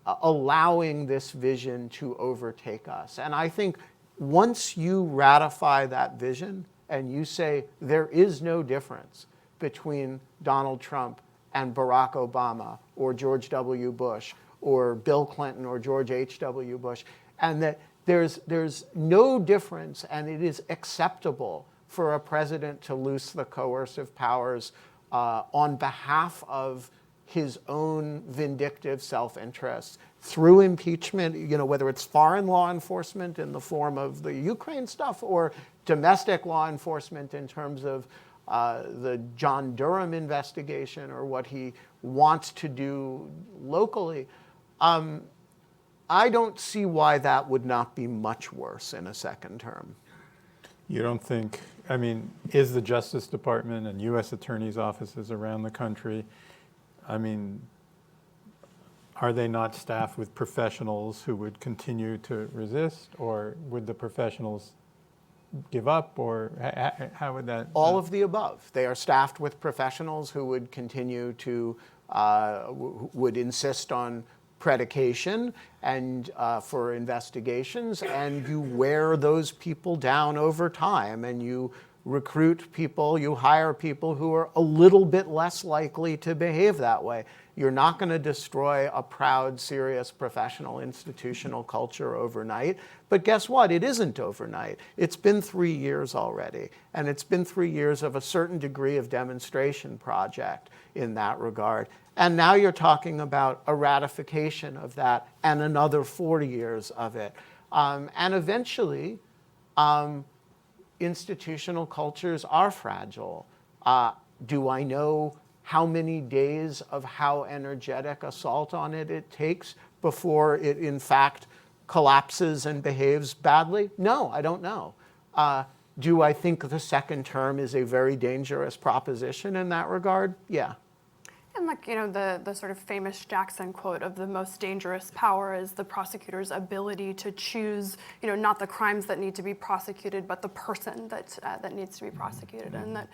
allowing this vision to overtake us. And I think once you ratify that vision and you say there is no difference between Donald Trump and Barack Obama or George W. Bush or Bill Clinton or George H.W. Bush, and that there's no difference and it is acceptable for a president to loose the coercive powers on behalf of his own vindictive self-interest through impeachment, whether it's foreign law enforcement in the form of the Ukraine stuff or domestic law enforcement in terms of the John Durham investigation or what he wants to do locally. I don't see why that would not be much worse in a second term. You don't think, is the Justice Department and U.S. attorneys' offices around the country, are they not staffed with professionals who would continue to resist, or would the professionals give up, or how would that? All of the above. They are staffed with professionals who would continue to, would insist on predication and for investigations, and you wear those people down over time, and you recruit people, you hire people who are a little bit less likely to behave that way. You're not going to destroy a proud, serious, professional institutional culture overnight. But guess what? It isn't overnight. It's been 3 years already. And it's been 3 years of a certain degree of demonstration project in that regard. And now you're talking about a ratification of that and another 40 years of it. And eventually, institutional cultures are fragile. Do I know how many days of how energetic assault on it takes before it in fact collapses and behaves badly? No, I don't know. Do I think the second term is a very dangerous proposition in that regard? Yeah. And the sort of famous Jackson quote of the most dangerous power is the prosecutor's ability to choose, not the crimes that need to be prosecuted, but the person that needs to be prosecuted. And that,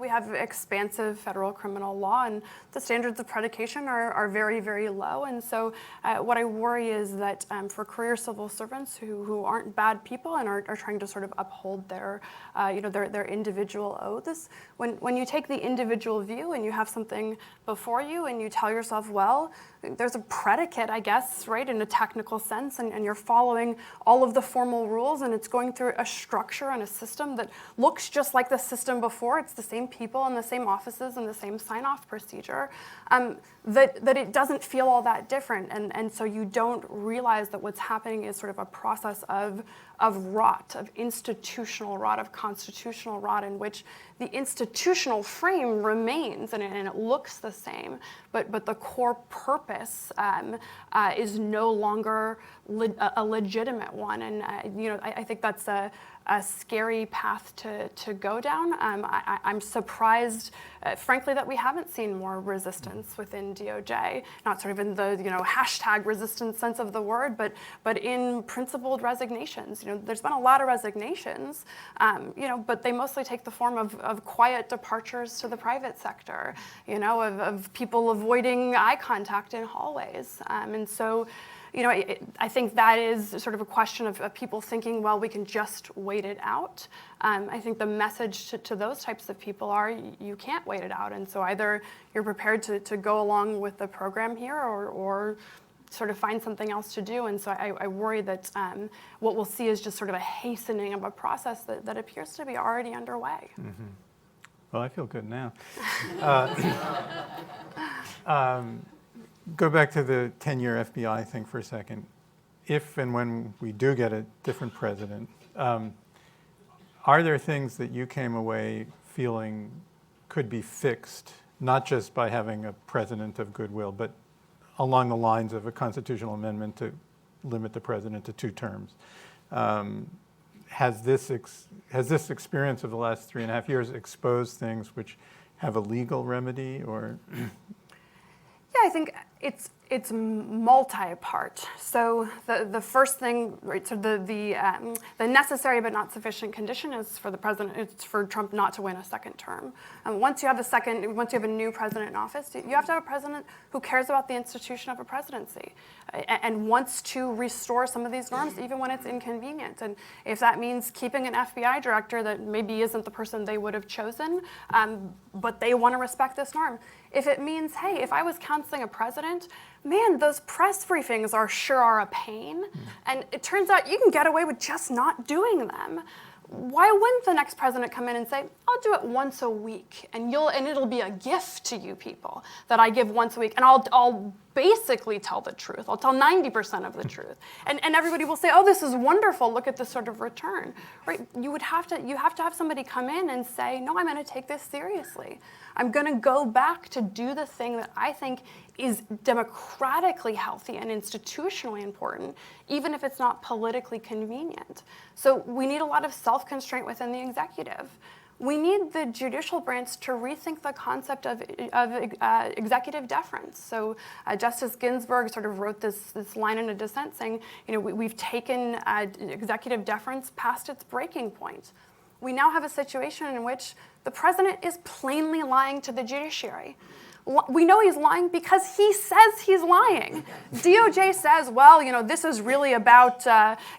we have expansive federal criminal law, and the standards of predication are very, very low. And so what I worry is that for career civil servants who aren't bad people and are trying to sort of uphold their individual oaths, when you take the individual view and you have something before before you and you tell yourself, well, there's a predicate, I guess, right, in a technical sense, and you're following all of the formal rules, and it's going through a structure and a system that looks just like the system before. It's the same people and the same offices and the same sign-off procedure, that it doesn't feel all that different. And so you don't realize that what's happening is sort of a process of rot, of institutional rot, of constitutional rot, in which the institutional frame remains and it looks the same, but the core purpose is no longer a legitimate one. And I think that's a scary path to go down. I'm surprised, frankly, that we haven't seen more resistance within DOJ, not sort of in the hashtag resistance sense of the word, but in principled resignations. There's been a lot of resignations, but they mostly take the form of quiet departures to the private sector, of people avoiding eye contact in hallways, and so. I think that is sort of a question of people thinking, well, we can just wait it out. I think the message to those types of people are you can't wait it out. And so either you're prepared to go along with the program here or sort of find something else to do. And so I worry that what we'll see is just sort of a hastening of a process that appears to be already underway. Mm-hmm. Well, I feel good now. Go back to the 10-year FBI thing for a second. If and when we do get a different president, are there things that you came away feeling could be fixed, not just by having a president of goodwill, but along the lines of a constitutional amendment to limit the president to 2 terms? Has this experience of the last 3.5 years exposed things which have a legal remedy, or? Yeah, I think it's multi-part. So the first thing, right? So the necessary but not sufficient condition is for the president. It's for Trump not to win a second term. Once you have a new president in office, you have to have a president who cares about the institution of a presidency and wants to restore some of these norms, even when it's inconvenient. And if that means keeping an FBI director that maybe isn't the person they would have chosen, but they want to respect this norm. If it means, hey, if I was counseling a president, man, those press briefings are a pain. And it turns out you can get away with just not doing them. Why wouldn't the next president come in and say, I'll do it once a week, and it'll be a gift to you people that I give once a week, and I'll basically tell the truth. I'll tell 90% of the truth. And everybody will say, oh, this is wonderful. Look at this sort of return. Right? You have to have somebody come in and say, no, I'm going to take this seriously. I'm going to go back to do the thing that I think is democratically healthy and institutionally important, even if it's not politically convenient. So we need a lot of self-constraint within the executive. We need the judicial branch to rethink the concept of executive deference. So Justice Ginsburg sort of wrote this line in a dissent saying, we've taken executive deference past its breaking point. We now have a situation in which the president is plainly lying to the judiciary. We know he's lying because he says he's lying. DOJ says, well, this is really about,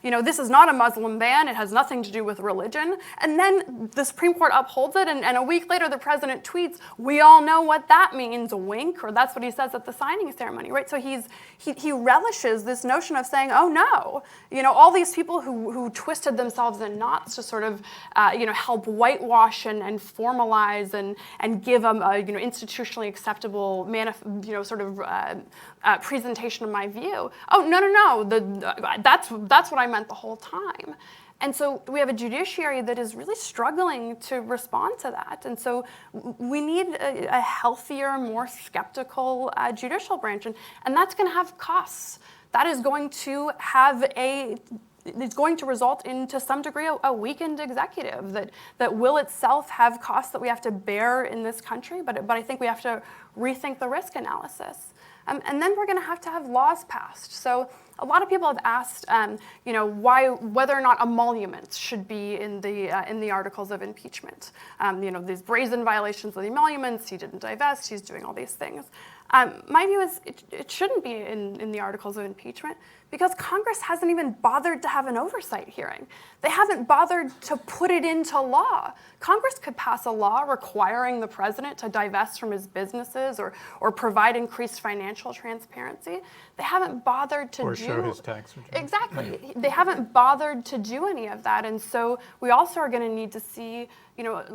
this is not a Muslim ban. It has nothing to do with religion. And then the Supreme Court upholds it, and a week later the president tweets, we all know what that means, a wink, or that's what he says at the signing ceremony, right? So he relishes this notion of saying, oh no, all these people who twisted themselves in knots to sort of, help whitewash and formalize and give them a, institutionally acceptable presentation of my view. Oh, no, that's what I meant the whole time. And so we have a judiciary that is really struggling to respond to that. And so we need a healthier, more skeptical judicial branch. And that's going to have costs. That is going to it's going to result in, to some degree, a weakened executive that will itself have costs that we have to bear in this country, but I think we have to rethink the risk analysis. And then we're going to have laws passed. So a lot of people have asked, whether or not emoluments should be in the articles of impeachment. These brazen violations of the emoluments, he didn't divest, he's doing all these things. My view is it shouldn't be in the articles of impeachment because Congress hasn't even bothered to have an oversight hearing. They haven't bothered to put it into law. Congress could pass a law requiring the president to divest from his businesses or provide increased financial transparency. They haven't bothered to Or show his tax return. Exactly. They haven't bothered to do any of that. And so we also are going to need to see,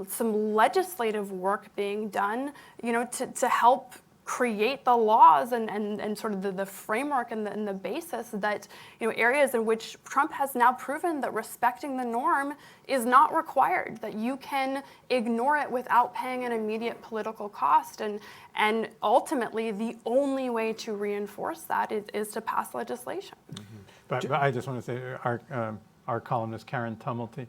some legislative work being done, to help create the laws and sort of the framework and the basis that, areas in which Trump has now proven that respecting the norm is not required, that you can ignore it without paying an immediate political cost. And ultimately, the only way to reinforce that is to pass legislation. Mm-hmm. But I just want to say our columnist, Karen Tumulty,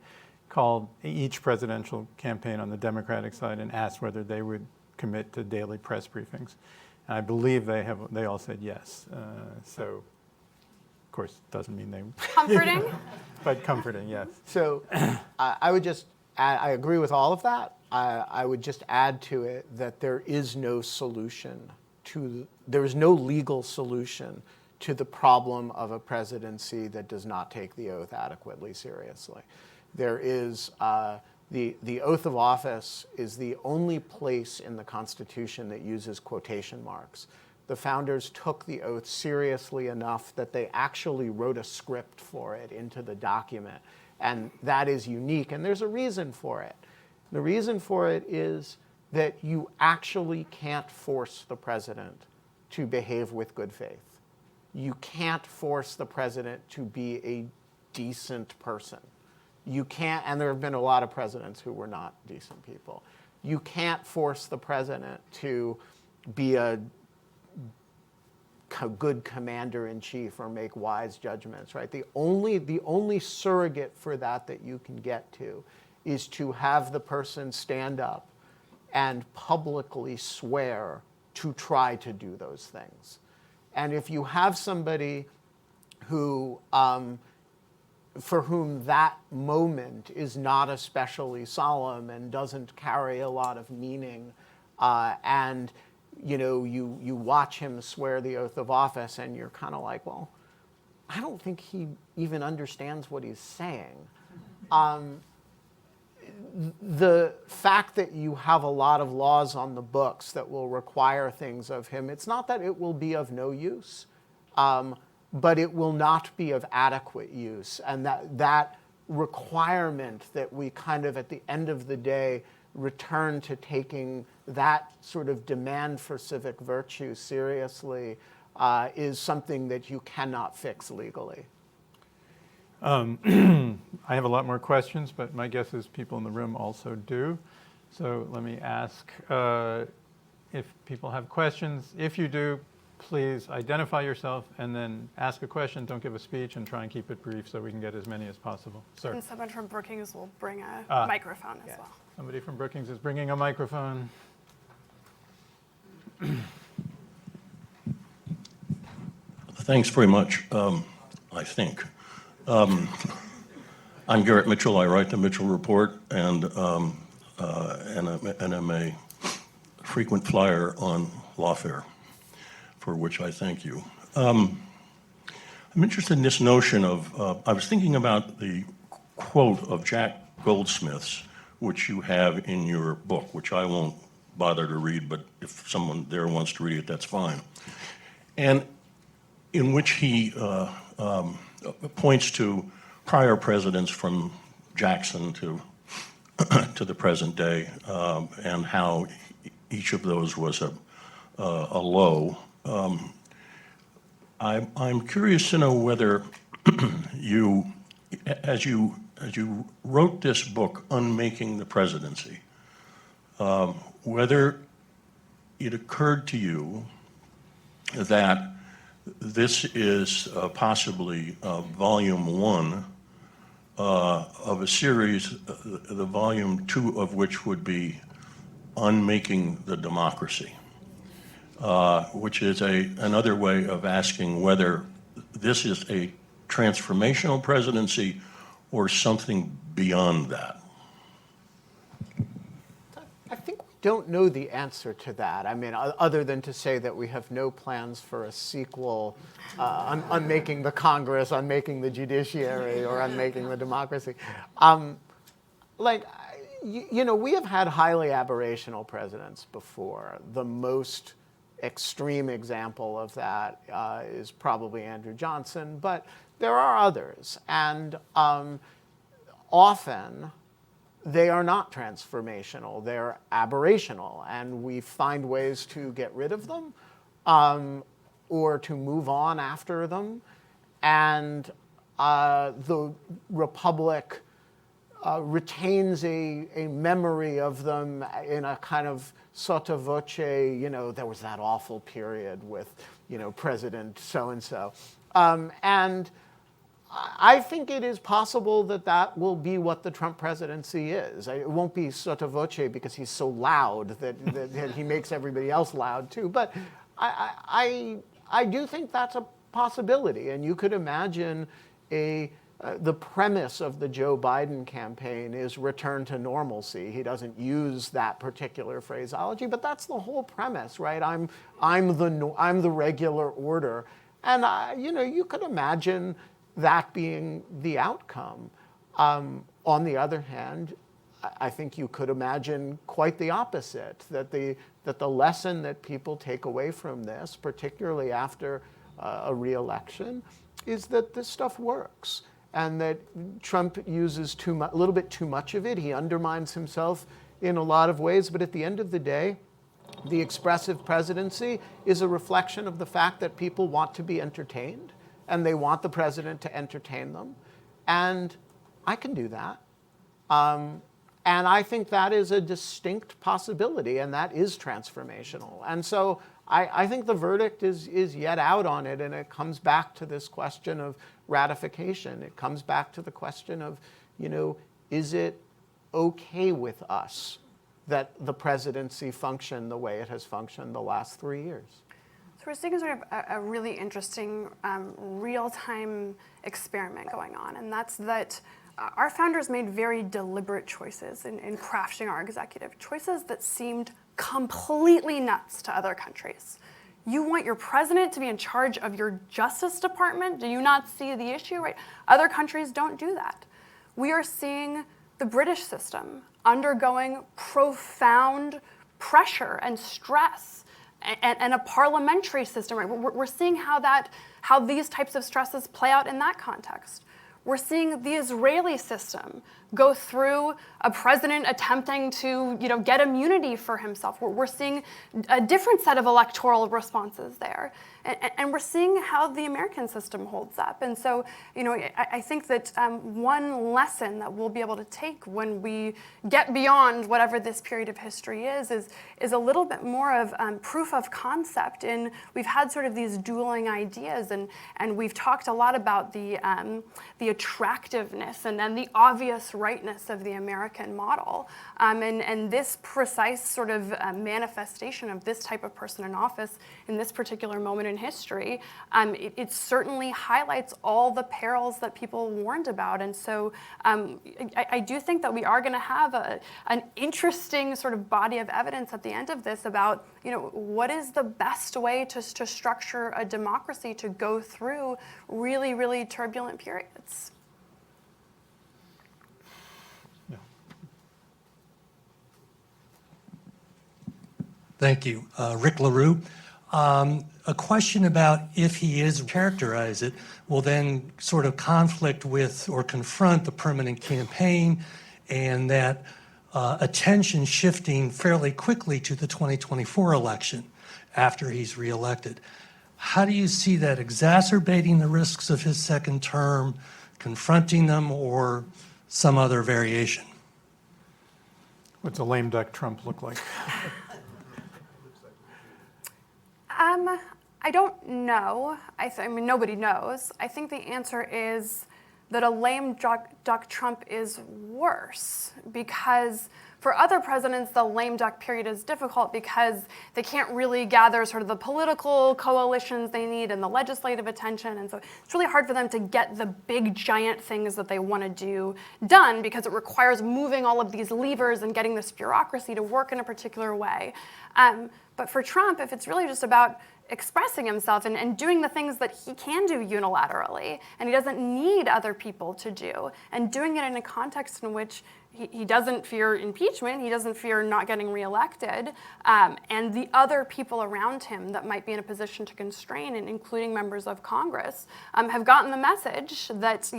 called each presidential campaign on the Democratic side and asked whether they would commit to daily press briefings. And I believe they all said yes. So, of course, doesn't mean they... Comforting? But comforting, yes. So I would just add, I agree with all of that. I would just add to it that there is no solution there is no legal solution to the problem of a presidency that does not take the oath adequately seriously. There is, the oath of office is the only place in the Constitution that uses quotation marks. The founders took the oath seriously enough that they actually wrote a script for it into the document. And that is unique, and there's a reason for it. The reason for it is that you actually can't force the president to behave with good faith. You can't force the president to be a decent person. You can't, and there have been a lot of presidents who were not decent people. You can't force the president to be a good commander-in-chief or make wise judgments, right? The only surrogate for that you can get to is to have the person stand up and publicly swear to try to do those things. And if you have somebody who, for whom that moment is not especially solemn and doesn't carry a lot of meaning, and you watch him swear the oath of office and you're kind of like, well, I don't think he even understands what he's saying. The fact that you have a lot of laws on the books that will require things of him, it's not that it will be of no use, but it will not be of adequate use. And that requirement that we kind of, at the end of the day, return to taking that sort of demand for civic virtue seriously is something that you cannot fix legally. I have a lot more questions, but my guess is people in the room also do. So let me ask if people have questions. If you do, please identify yourself and then ask a question. Don't give a speech and try and keep it brief so we can get as many as possible. Sir. And someone from Brookings will bring a microphone as well. Somebody from Brookings is bringing a microphone. Thanks very much, I think. I'm Garrett Mitchell. I write the Mitchell Report, and I'm a frequent flyer on Lawfare, for which I thank you. I'm interested in this notion of, I was thinking about the quote of Jack Goldsmith's, which you have in your book, which I won't bother to read, but if someone there wants to read it, that's fine. And in which he points to prior presidents from Jackson to the present day, and how each of those was a low. I'm curious to know whether you, as you wrote this book, Unmaking the Presidency, whether it occurred to you that this is possibly volume one of a series, the volume two of which would be Unmaking the Democracy, which is another way of asking whether this is a transformational presidency or something beyond that. I think we don't know the answer to that. I mean, other than to say that we have no plans for a sequel, Unmaking the Congress, Unmaking the Judiciary, or Unmaking the Democracy. We have had highly aberrational presidents before. The most extreme example of that is probably Andrew Johnson, but there are others. And often, they are not transformational, they're aberrational, and we find ways to get rid of them or to move on after them. And the Republic retains a memory of them in a kind of sotto voce, there was that awful period with, President so-and-so. And I think it is possible that that will be what the Trump presidency is. It won't be sotto voce because he's so loud that he makes everybody else loud too. But I do think that's a possibility. And you could imagine the premise of the Joe Biden campaign is return to normalcy. He doesn't use that particular phraseology, but that's the whole premise, right? I'm the regular order. And you could imagine that being the outcome. On the other hand, I think you could imagine quite the opposite, that the lesson that people take away from this, particularly after a re-election, is that this stuff works, and that Trump uses a little bit too much of it. He undermines himself in a lot of ways, but at the end of the day, the expressive presidency is a reflection of the fact that people want to be entertained, and they want the president to entertain them. And I can do that. And I think that is a distinct possibility, and that is transformational. And so I think the verdict is yet out on it, and it comes back to this question of ratification. It comes back to the question of, is it okay with us that the presidency functioned the way it has functioned the last 3 years? So we're seeing sort of a really interesting real-time experiment going on, and that's that our founders made very deliberate choices in crafting our executive, choices that seemed completely nuts to other countries. You want your president to be in charge of your Justice Department? Do you not see the issue, right? Other countries don't do that. We are seeing the British system undergoing profound pressure and stress, and a parliamentary system, right? We're seeing how these types of stresses play out in that context. We're seeing the Israeli system go through a president attempting to, get immunity for himself. We're seeing a different set of electoral responses there. And we're seeing how the American system holds up. And so, I think that one lesson that we'll be able to take when we get beyond whatever this period of history is a little bit more of proof of concept. And we've had sort of these dueling ideas, and we've talked a lot about the attractiveness and the obvious rightness of the American model. And this precise sort of manifestation of this type of person in office in this particular moment in history, it certainly highlights all the perils that people warned about. And so I do think that we are going to have an interesting sort of body of evidence at the end of this about, what is the best way to structure a democracy to go through really, really turbulent periods. Thank you. Rick LaRue. A question about if he is characterize it will then sort of conflict with or confront the permanent campaign, and that attention shifting fairly quickly to the 2024 election after he's reelected. How do you see that exacerbating the risks of his second term, confronting them, or some other variation? What's a lame duck Trump look like? I don't know. I mean, nobody knows. I think the answer is that a lame duck Trump is worse, because For other presidents, the lame duck period is difficult because they can't really gather sort of the political coalitions they need and the legislative attention. And so it's really hard for them to get the big, giant things that they want to do done because it requires moving all of these levers and getting this bureaucracy to work in a particular way. But for Trump, if it's really just about expressing himself and doing the things that he can do unilaterally and he doesn't need other people to do, and doing it in a context in which he doesn't fear impeachment, he doesn't fear not getting reelected, and the other people around him that might be in a position to constrain, and including members of Congress, have gotten the message that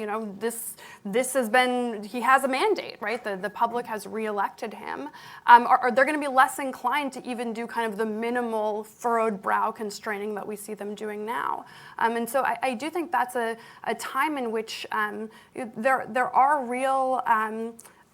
this has been, he has a mandate, right? The public has reelected him. Are they're going to be less inclined to even do kind of the minimal furrowed brow constraining that we see them doing now. And so I do think that's a time in which there are real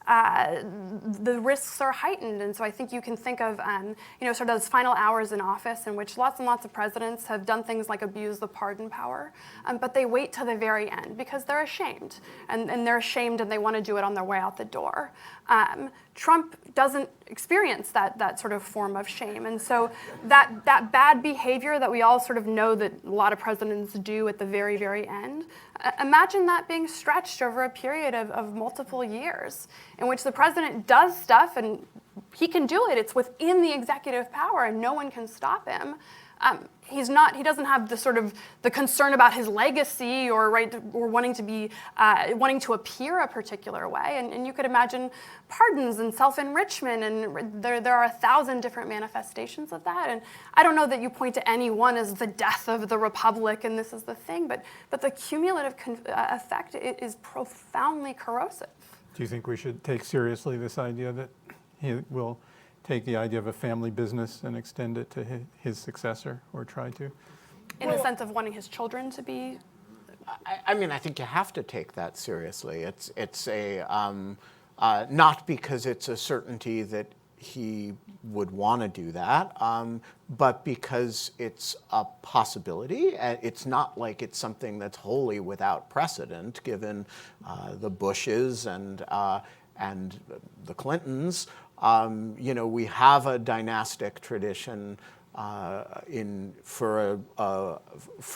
the risks are heightened. And so I think you can think of, sort of those final hours in office in which lots and lots of presidents have done things like abuse the pardon power, but they wait till the very end because they're ashamed. And they're ashamed and they want to do it on their way out the door. Trump doesn't experience that sort of form of shame. And so that bad behavior that we all sort of know that a lot of presidents do at the very, very end, imagine that being stretched over a period of multiple years in which the president does stuff and he can do it. It's within the executive power and no one can stop him. He doesn't have the sort of the concern about his legacy or wanting to appear a particular way. And you could imagine pardons and self-enrichment, and there are 1,000 different manifestations of that. And I don't know that you point to any one as the death of the republic and this is the thing, but the cumulative effect is profoundly corrosive. Do you think we should take seriously this idea that he will take the idea of a family business and extend it to his successor, or try to? In the sense of wanting his children to be? I mean, I think you have to take that seriously. It's not because it's a certainty that he would want to do that, but because it's a possibility. It's not like it's something that's wholly without precedent, given the Bushes and the Clintons. We have a dynastic tradition for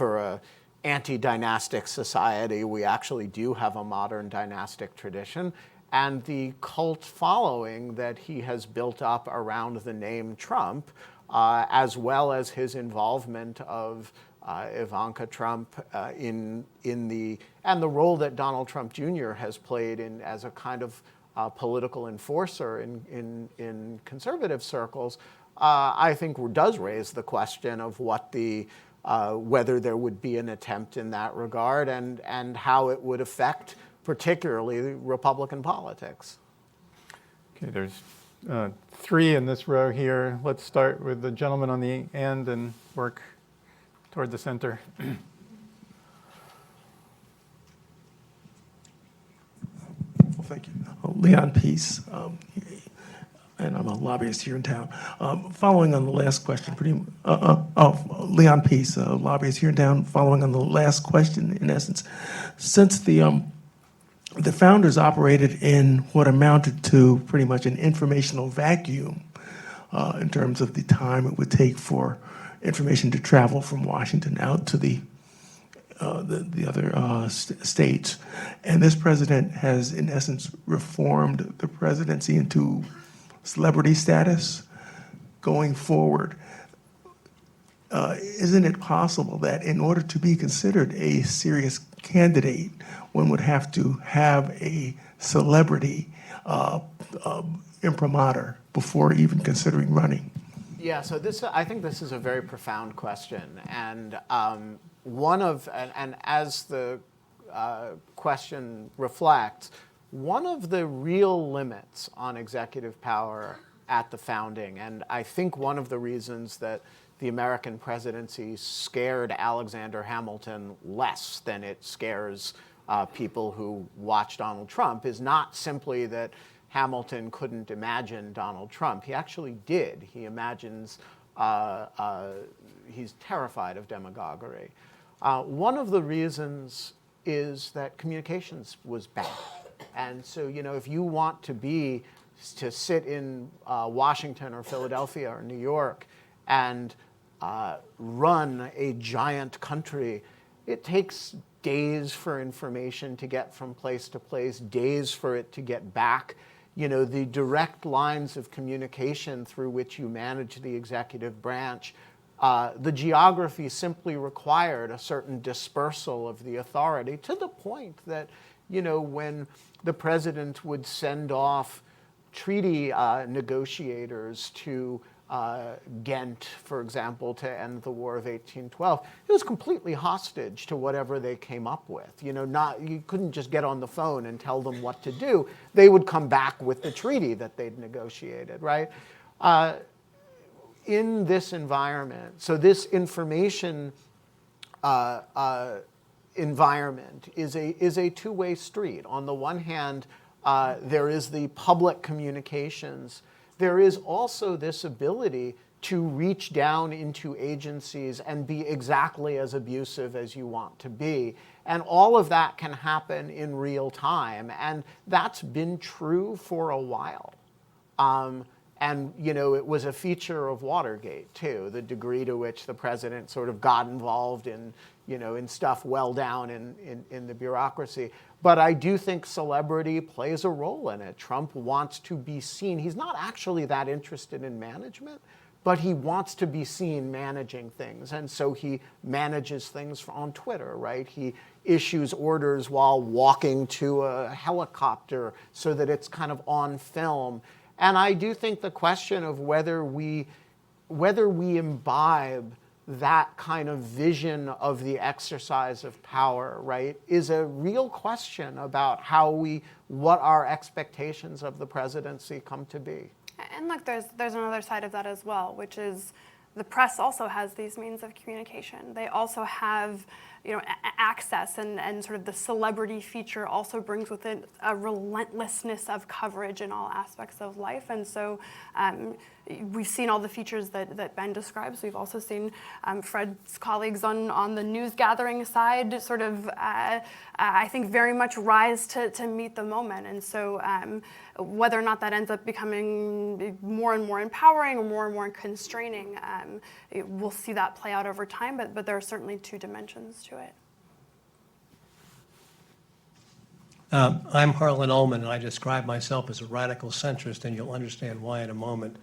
a anti-dynastic society. We actually do have a modern dynastic tradition, and the cult following that he has built up around the name Trump, as well as his involvement of Ivanka Trump and the role that Donald Trump Jr. has played as a kind of political enforcer in conservative circles, I think does raise the question of whether there would be an attempt in that regard and how it would affect particularly Republican politics. Okay, there's 3 in this row here. Let's start with the gentleman on the end and work toward the center. Well, thank you. Leon Peace, and I'm a lobbyist here in town. Following on the last question, Leon Peace, a lobbyist here in town, following on the last question, in essence, since the founders operated in what amounted to pretty much an informational vacuum in terms of the time it would take for information to travel from Washington out to the other states. And this president has, in essence, reformed the presidency into celebrity status going forward. Isn't it possible that in order to be considered a serious candidate, one would have to have a celebrity imprimatur before even considering running? Yeah, so I think this is a very profound question, and as the question reflects, one of the real limits on executive power at the founding, and I think one of the reasons that the American presidency scared Alexander Hamilton less than it scares people who watch Donald Trump, is not simply that Hamilton couldn't imagine Donald Trump. He actually did. He imagines, he's terrified of demagoguery. One of the reasons is that communications was bad. And so, if you want to be to sit in Washington or Philadelphia or New York and run a giant country, it takes days for information to get from place to place, days for it to get back. You know, the direct lines of communication through which you manage the executive branch, the geography simply required a certain dispersal of the authority, to the point that, you know, when the president would send off treaty negotiators to Ghent, for example, to end the War of 1812, it was completely hostage to whatever they came up with. You know, you couldn't just get on the phone and tell them what to do. They would come back with the treaty that they'd negotiated, right? In this environment, so this information environment is a two-way street. On the one hand, there is the public communications. There is also this ability to reach down into agencies and be exactly as abusive as you want to be. And all of that can happen in real time. And that's been true for a while. And, you know, it was a feature of Watergate, too, the degree to which the president sort of got involved in, you know, in stuff well down in the bureaucracy. But I do think celebrity plays a role in it. Trump wants to be seen. He's not actually that interested in management, but he wants to be seen managing things. And so he manages things on Twitter, right? He issues orders while walking to a helicopter so that it's kind of on film. And I do think the question of whether we imbibe that kind of vision of the exercise of power, right, is a real question about what our expectations of the presidency come to be. And look, there's another side of that as well, which is the press also has these means of communication. They also have, you know, access, and sort of the celebrity feature also brings with it a relentlessness of coverage in all aspects of life. And so we've seen all the features that Ben describes. We've also seen Fred's colleagues on the news gathering side sort of, I think, very much rise to meet the moment. And so whether or not that ends up becoming more and more empowering or more constraining, we'll see that play out over time, but there are certainly two dimensions to it. I'm Harlan Ullman, and I describe myself as a radical centrist, and you'll understand why in a moment.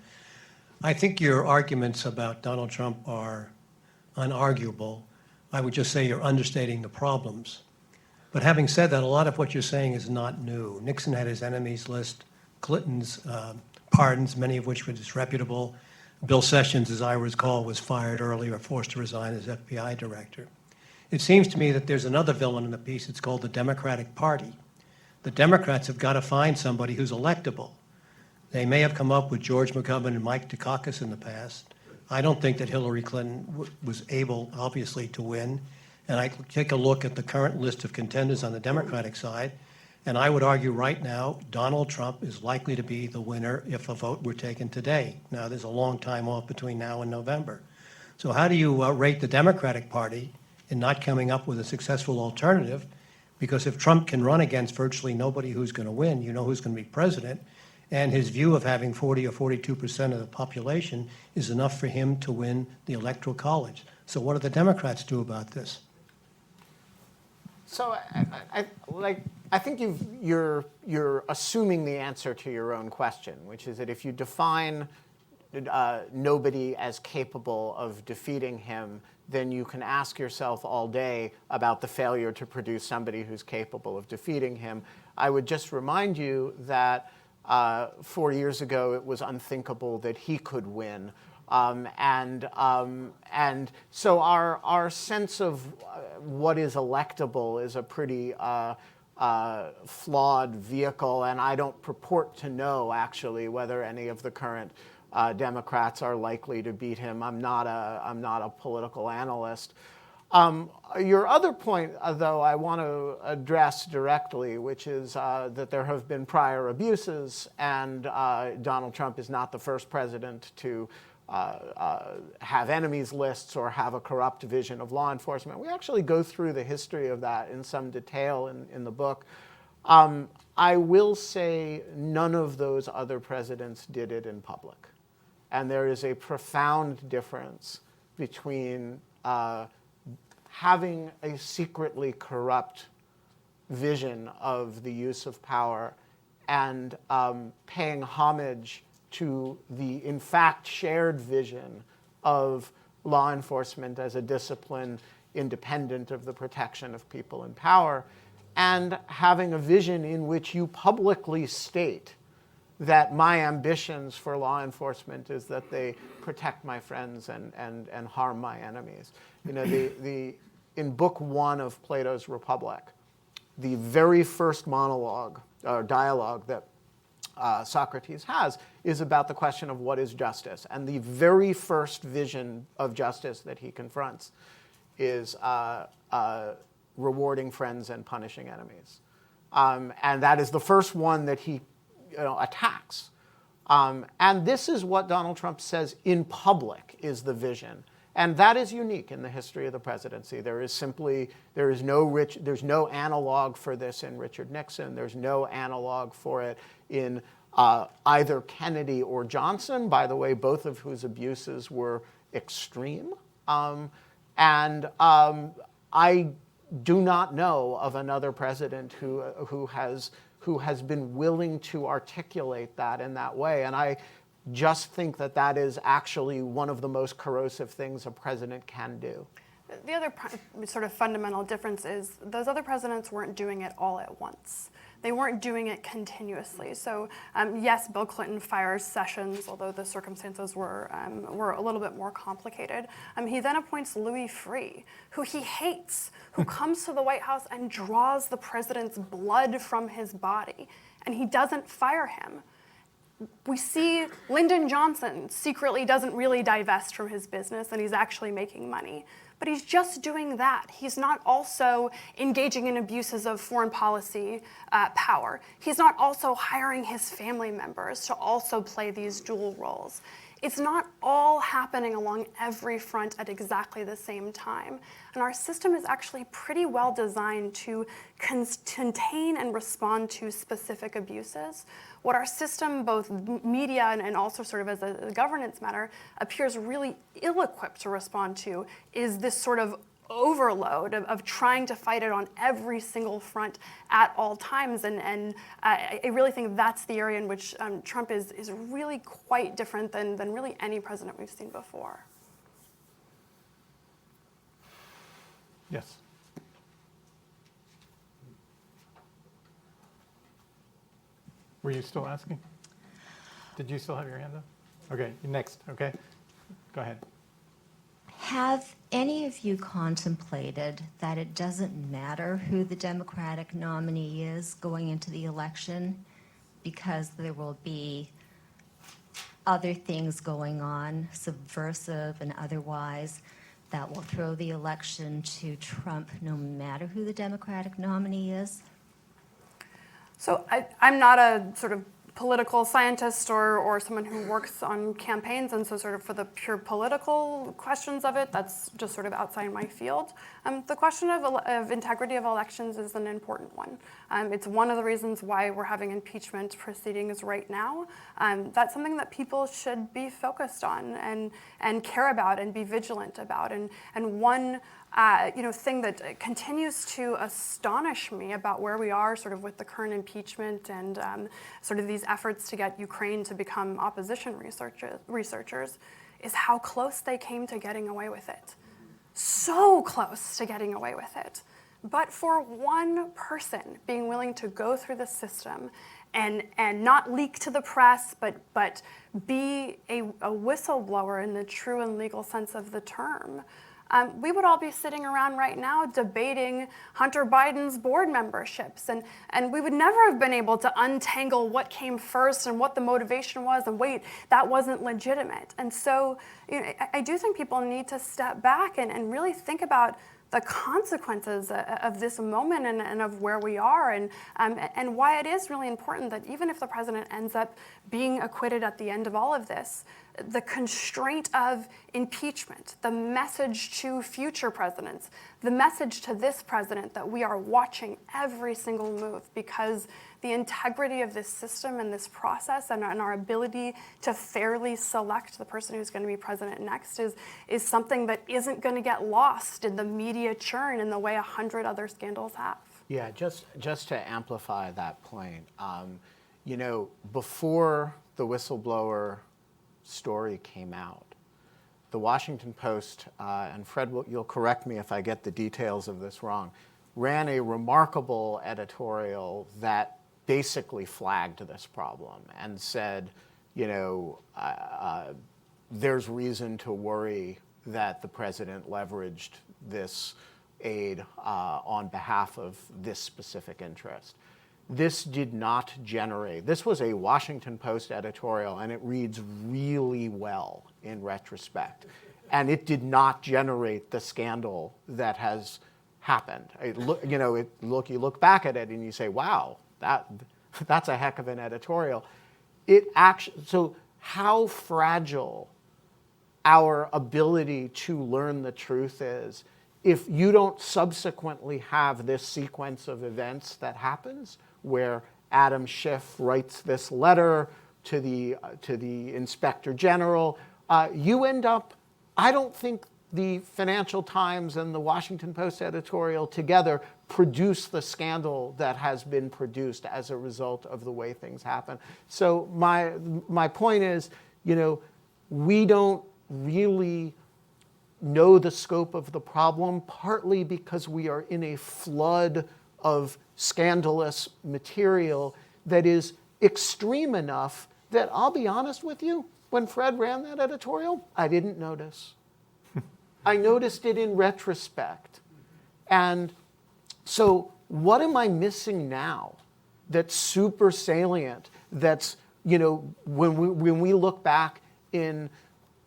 I think your arguments about Donald Trump are unarguable. I would just say you're understating the problems. But having said that, a lot of what you're saying is not new. Nixon had his enemies list, Clinton's pardons, many of which were disreputable. Bill Sessions, as I recall, was fired early or forced to resign as FBI director. It seems to me that there's another villain in the piece. It's called the Democratic Party. The Democrats have got to find somebody who's electable. They may have come up with George McGovern and Mike Dukakis in the past. I don't think that Hillary Clinton was able, obviously, to win. And I take a look at the current list of contenders on the Democratic side, and I would argue right now Donald Trump is likely to be the winner if a vote were taken today. Now, there's a long time off between now and November. So how do you rate the Democratic Party in not coming up with a successful alternative? Because if Trump can run against virtually nobody who's going to win, you know who's going to be president, and his view of having 40 or 42% of the population is enough for him to win the Electoral College. So what do the Democrats do about this? So I think you're assuming the answer to your own question, which is that if you define nobody as capable of defeating him, then you can ask yourself all day about the failure to produce somebody who's capable of defeating him. I would just remind you that 4 years ago it was unthinkable that he could win. And so our sense of what is electable is a pretty flawed vehicle, and I don't purport to know, actually, whether any of the current Democrats are likely to beat him. I'm not a political analyst. Your other point, though, I want to address directly, which is that there have been prior abuses, and Donald Trump is not the first president to have enemies lists or have a corrupt vision of law enforcement. We actually go through the history of that in some detail in the book. I will say none of those other presidents did it in public. And there is a profound difference between having a secretly corrupt vision of the use of power and paying homage to the, in fact, shared vision of law enforcement as a discipline independent of the protection of people in power, and having a vision in which you publicly state that my ambitions for law enforcement is that they protect my friends and harm my enemies. You know, in Book 1 of Plato's Republic, the very first monologue or dialogue that Socrates has is about the question of what is justice. And the very first vision of justice that he confronts is rewarding friends and punishing enemies. And that is the first one that he attacks. And this is what Donald Trump says in public is the vision. And that is unique in the history of the presidency. There's no analog for this in Richard Nixon. There's no analog for it in either Kennedy or Johnson, by the way, both of whose abuses were extreme. I do not know of another president who has been willing to articulate that in that way. And I just think that that is actually one of the most corrosive things a president can do. The other sort of fundamental difference is those other presidents weren't doing it all at once. They weren't doing it continuously. So yes, Bill Clinton fires Sessions, although the circumstances were a little bit more complicated. He then appoints Louis Freeh, who he hates, who comes to the White House and draws the president's blood from his body, and he doesn't fire him. We see Lyndon Johnson secretly doesn't really divest from his business, and he's actually making money. But he's just doing that. He's not also engaging in abuses of foreign policy power. He's not also hiring his family members to also play these dual roles. It's not all happening along every front at exactly the same time. And our system is actually pretty well designed to contain and respond to specific abuses. What our system, both media and also sort of as a governance matter, appears really ill-equipped to respond to is this sort of overload of trying to fight it on every single front at all times. And I really think that's the area in which Trump is really quite different than really any president we've seen before. Yes. Were you still asking? Did you still have your hand up? Okay, next, okay. Go ahead. Have any of you contemplated that it doesn't matter who the Democratic nominee is going into the election because there will be other things going on, subversive and otherwise, that will throw the election to Trump no matter who the Democratic nominee is? So I'm not a sort of political scientist or someone who works on campaigns, and so sort of for the pure political questions of it, that's just sort of outside my field. The question of integrity of elections is an important one. It's one of the reasons why we're having impeachment proceedings right now. That's something that people should be focused on and care about and be vigilant about. And one thing that continues to astonish me about where we are sort of with the current impeachment and sort of these efforts to get Ukraine to become opposition researchers is how close they came to getting away with it. So close to getting away with it. But for one person being willing to go through the system and not leak to the press, but be a whistleblower in the true and legal sense of the term, we would all be sitting around right now debating Hunter Biden's board memberships, and we would never have been able to untangle what came first and what the motivation was, and wait, that wasn't legitimate. And so I do think people need to step back and really think about the consequences of this moment and of where we are, and why it is really important that even if the president ends up being acquitted at the end of all of this, the constraint of impeachment, the message to future presidents, the message to this president that we are watching every single move, because the integrity of this system and this process and our ability to fairly select the person who's going to be president next is something that isn't going to get lost in the media churn in the way 100 other scandals have. Yeah, just to amplify that point, before the whistleblower story came out, the Washington Post, and Fred, you'll correct me if I get the details of this wrong, ran a remarkable editorial that basically flagged this problem and said, there's reason to worry that the president leveraged this aid on behalf of this specific interest. This did not generate, this was a Washington Post editorial, and it reads really well in retrospect. And it did not generate the scandal that has happened. You look back at it and you say, wow, that's a heck of an editorial. So how fragile our ability to learn the truth is if you don't subsequently have this sequence of events that happens, where Adam Schiff writes this letter to the Inspector General, you end up, I don't think the Financial Times and the Washington Post editorial together produce the scandal that has been produced as a result of the way things happen. So my point is, we don't really know the scope of the problem, partly because we are in a flood of scandalous material that is extreme enough that, I'll be honest with you, when Fred ran that editorial, I didn't notice. I noticed it in retrospect. And so what am I missing now that's super salient, that's, when we look back in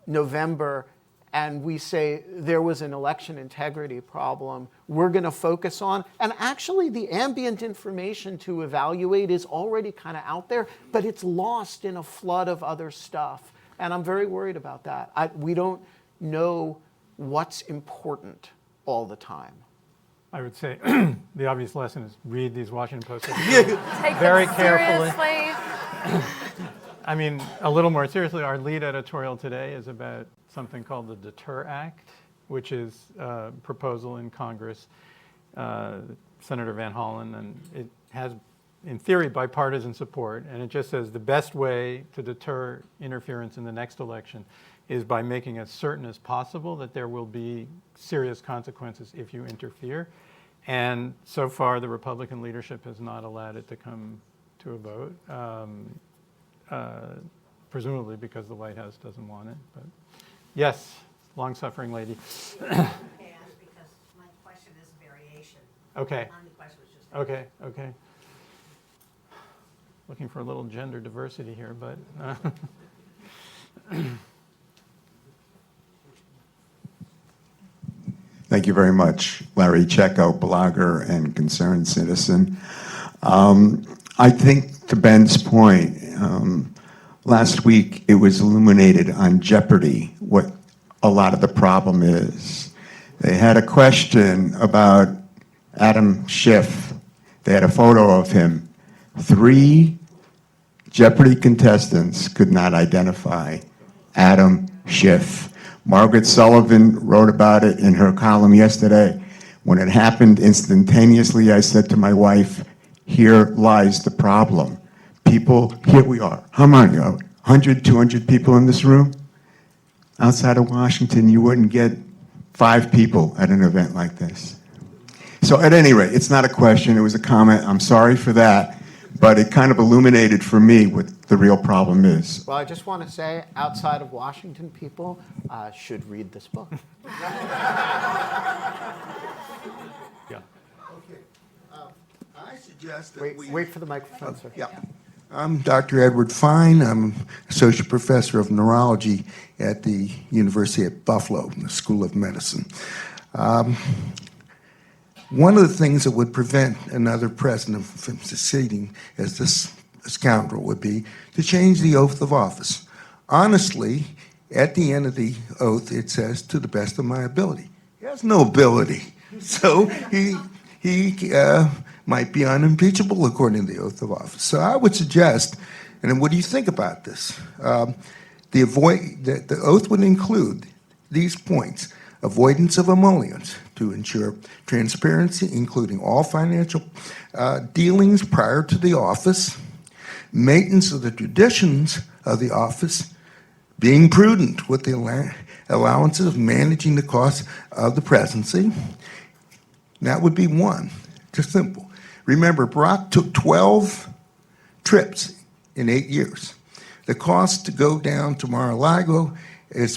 November and we say there was an election integrity problem, we're going to focus on, and actually the ambient information to evaluate is already kind of out there, but it's lost in a flood of other stuff. And I'm very worried about that. We don't know what's important all the time. I would say the obvious lesson is read these Washington Post Take very them carefully. seriously. I mean, a little more seriously, our lead editorial today is about something called the Deter Act, which is a proposal in Congress, Senator Van Hollen, and it has, in theory, bipartisan support, and it just says the best way to deter interference in the next election is by making as certain as possible that there will be serious consequences if you interfere. And so far, the Republican leadership has not allowed it to come to a vote, presumably because the White House doesn't want it. But yes, long-suffering lady. Because my question is a variation. Okay. On the question was just. Okay. Looking for a little gender diversity here, but. Thank you very much. Larry Checco, blogger and concerned citizen. I think to Ben's point, last week it was illuminated on Jeopardy what a lot of the problem is. They had a question about Adam Schiff. They had a photo of him. 3 Jeopardy contestants could not identify Adam Schiff. Margaret Sullivan wrote about it in her column yesterday. When it happened instantaneously, I said to my wife, here lies the problem. People, here we are. How many? 100, 200 people in this room? Outside of Washington, you wouldn't get 5 people at an event like this. So at any rate, it's not a question, it was a comment. I'm sorry for that. But it kind of illuminated for me what the real problem is. Well, I just want to say, outside of Washington, people should read this book. Yeah. Okay. I suggest that Wait for the microphone, sir. Yeah. I'm Dr. Edward Fine. I'm Associate Professor of Neurology at the University of Buffalo, in the School of Medicine. One of the things that would prevent another president from succeeding as this scoundrel would be to change the oath of office. honestly, at the end of the oath, it says, "to the best of my ability." He has no ability. So he might be unimpeachable according to the oath of office. So I would suggest, and then what do you think about this? The oath would include these points: avoidance of emoluments to ensure transparency, including all financial dealings prior to the office, maintenance of the traditions of the office, being prudent with the allowances of managing the costs of the presidency. That would be one, just simple. Remember, Barack took 12 trips in 8 years. The cost to go down to Mar-a-Lago is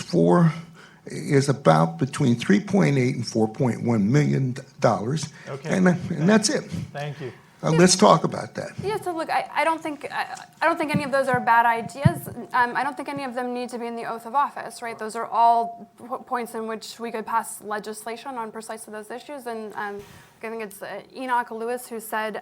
about between $3.8 and $4.1 million. Okay. And that's it. Thank you. Let's talk about that. Yeah, so look, I don't think any of those are bad ideas. I don't think any of them need to be in the oath of office, right? Those are all points in which we could pass legislation on precisely those issues. And I think it's Enoch Lewis who said,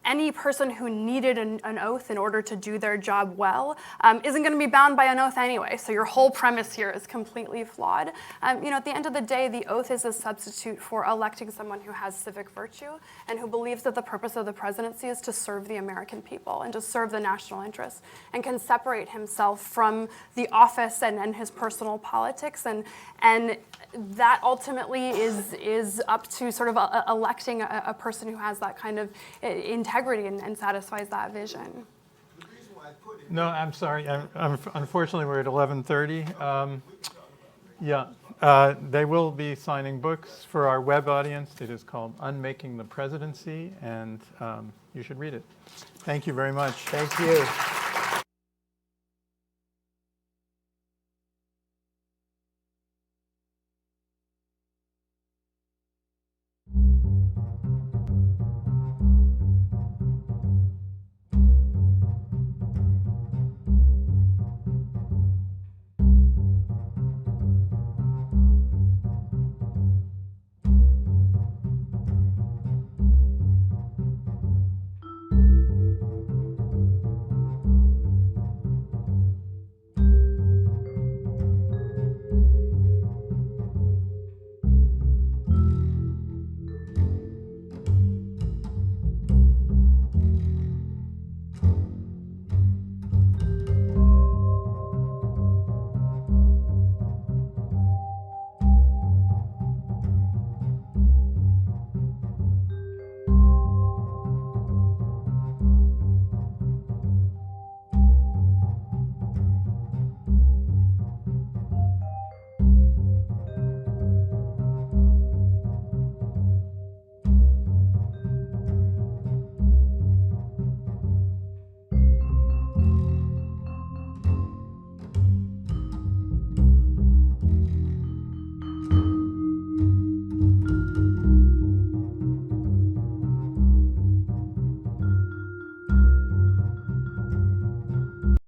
any person who needed an oath in order to do their job well isn't going to be bound by an oath anyway. So your whole premise here is completely flawed. At the end of the day, the oath is a substitute for electing someone who has civic virtue and who believes that the purpose of the presidency is to serve the American people and to serve the national interests, and can separate himself from the office and his personal politics. And that ultimately is up to sort of electing a person who has that kind of integrity and satisfies that vision. No, I'm sorry. Unfortunately, we're at 11:30. They will be signing books for our web audience. It is called Unmaking the Presidency, and you should read it. Thank you very much. Thank you.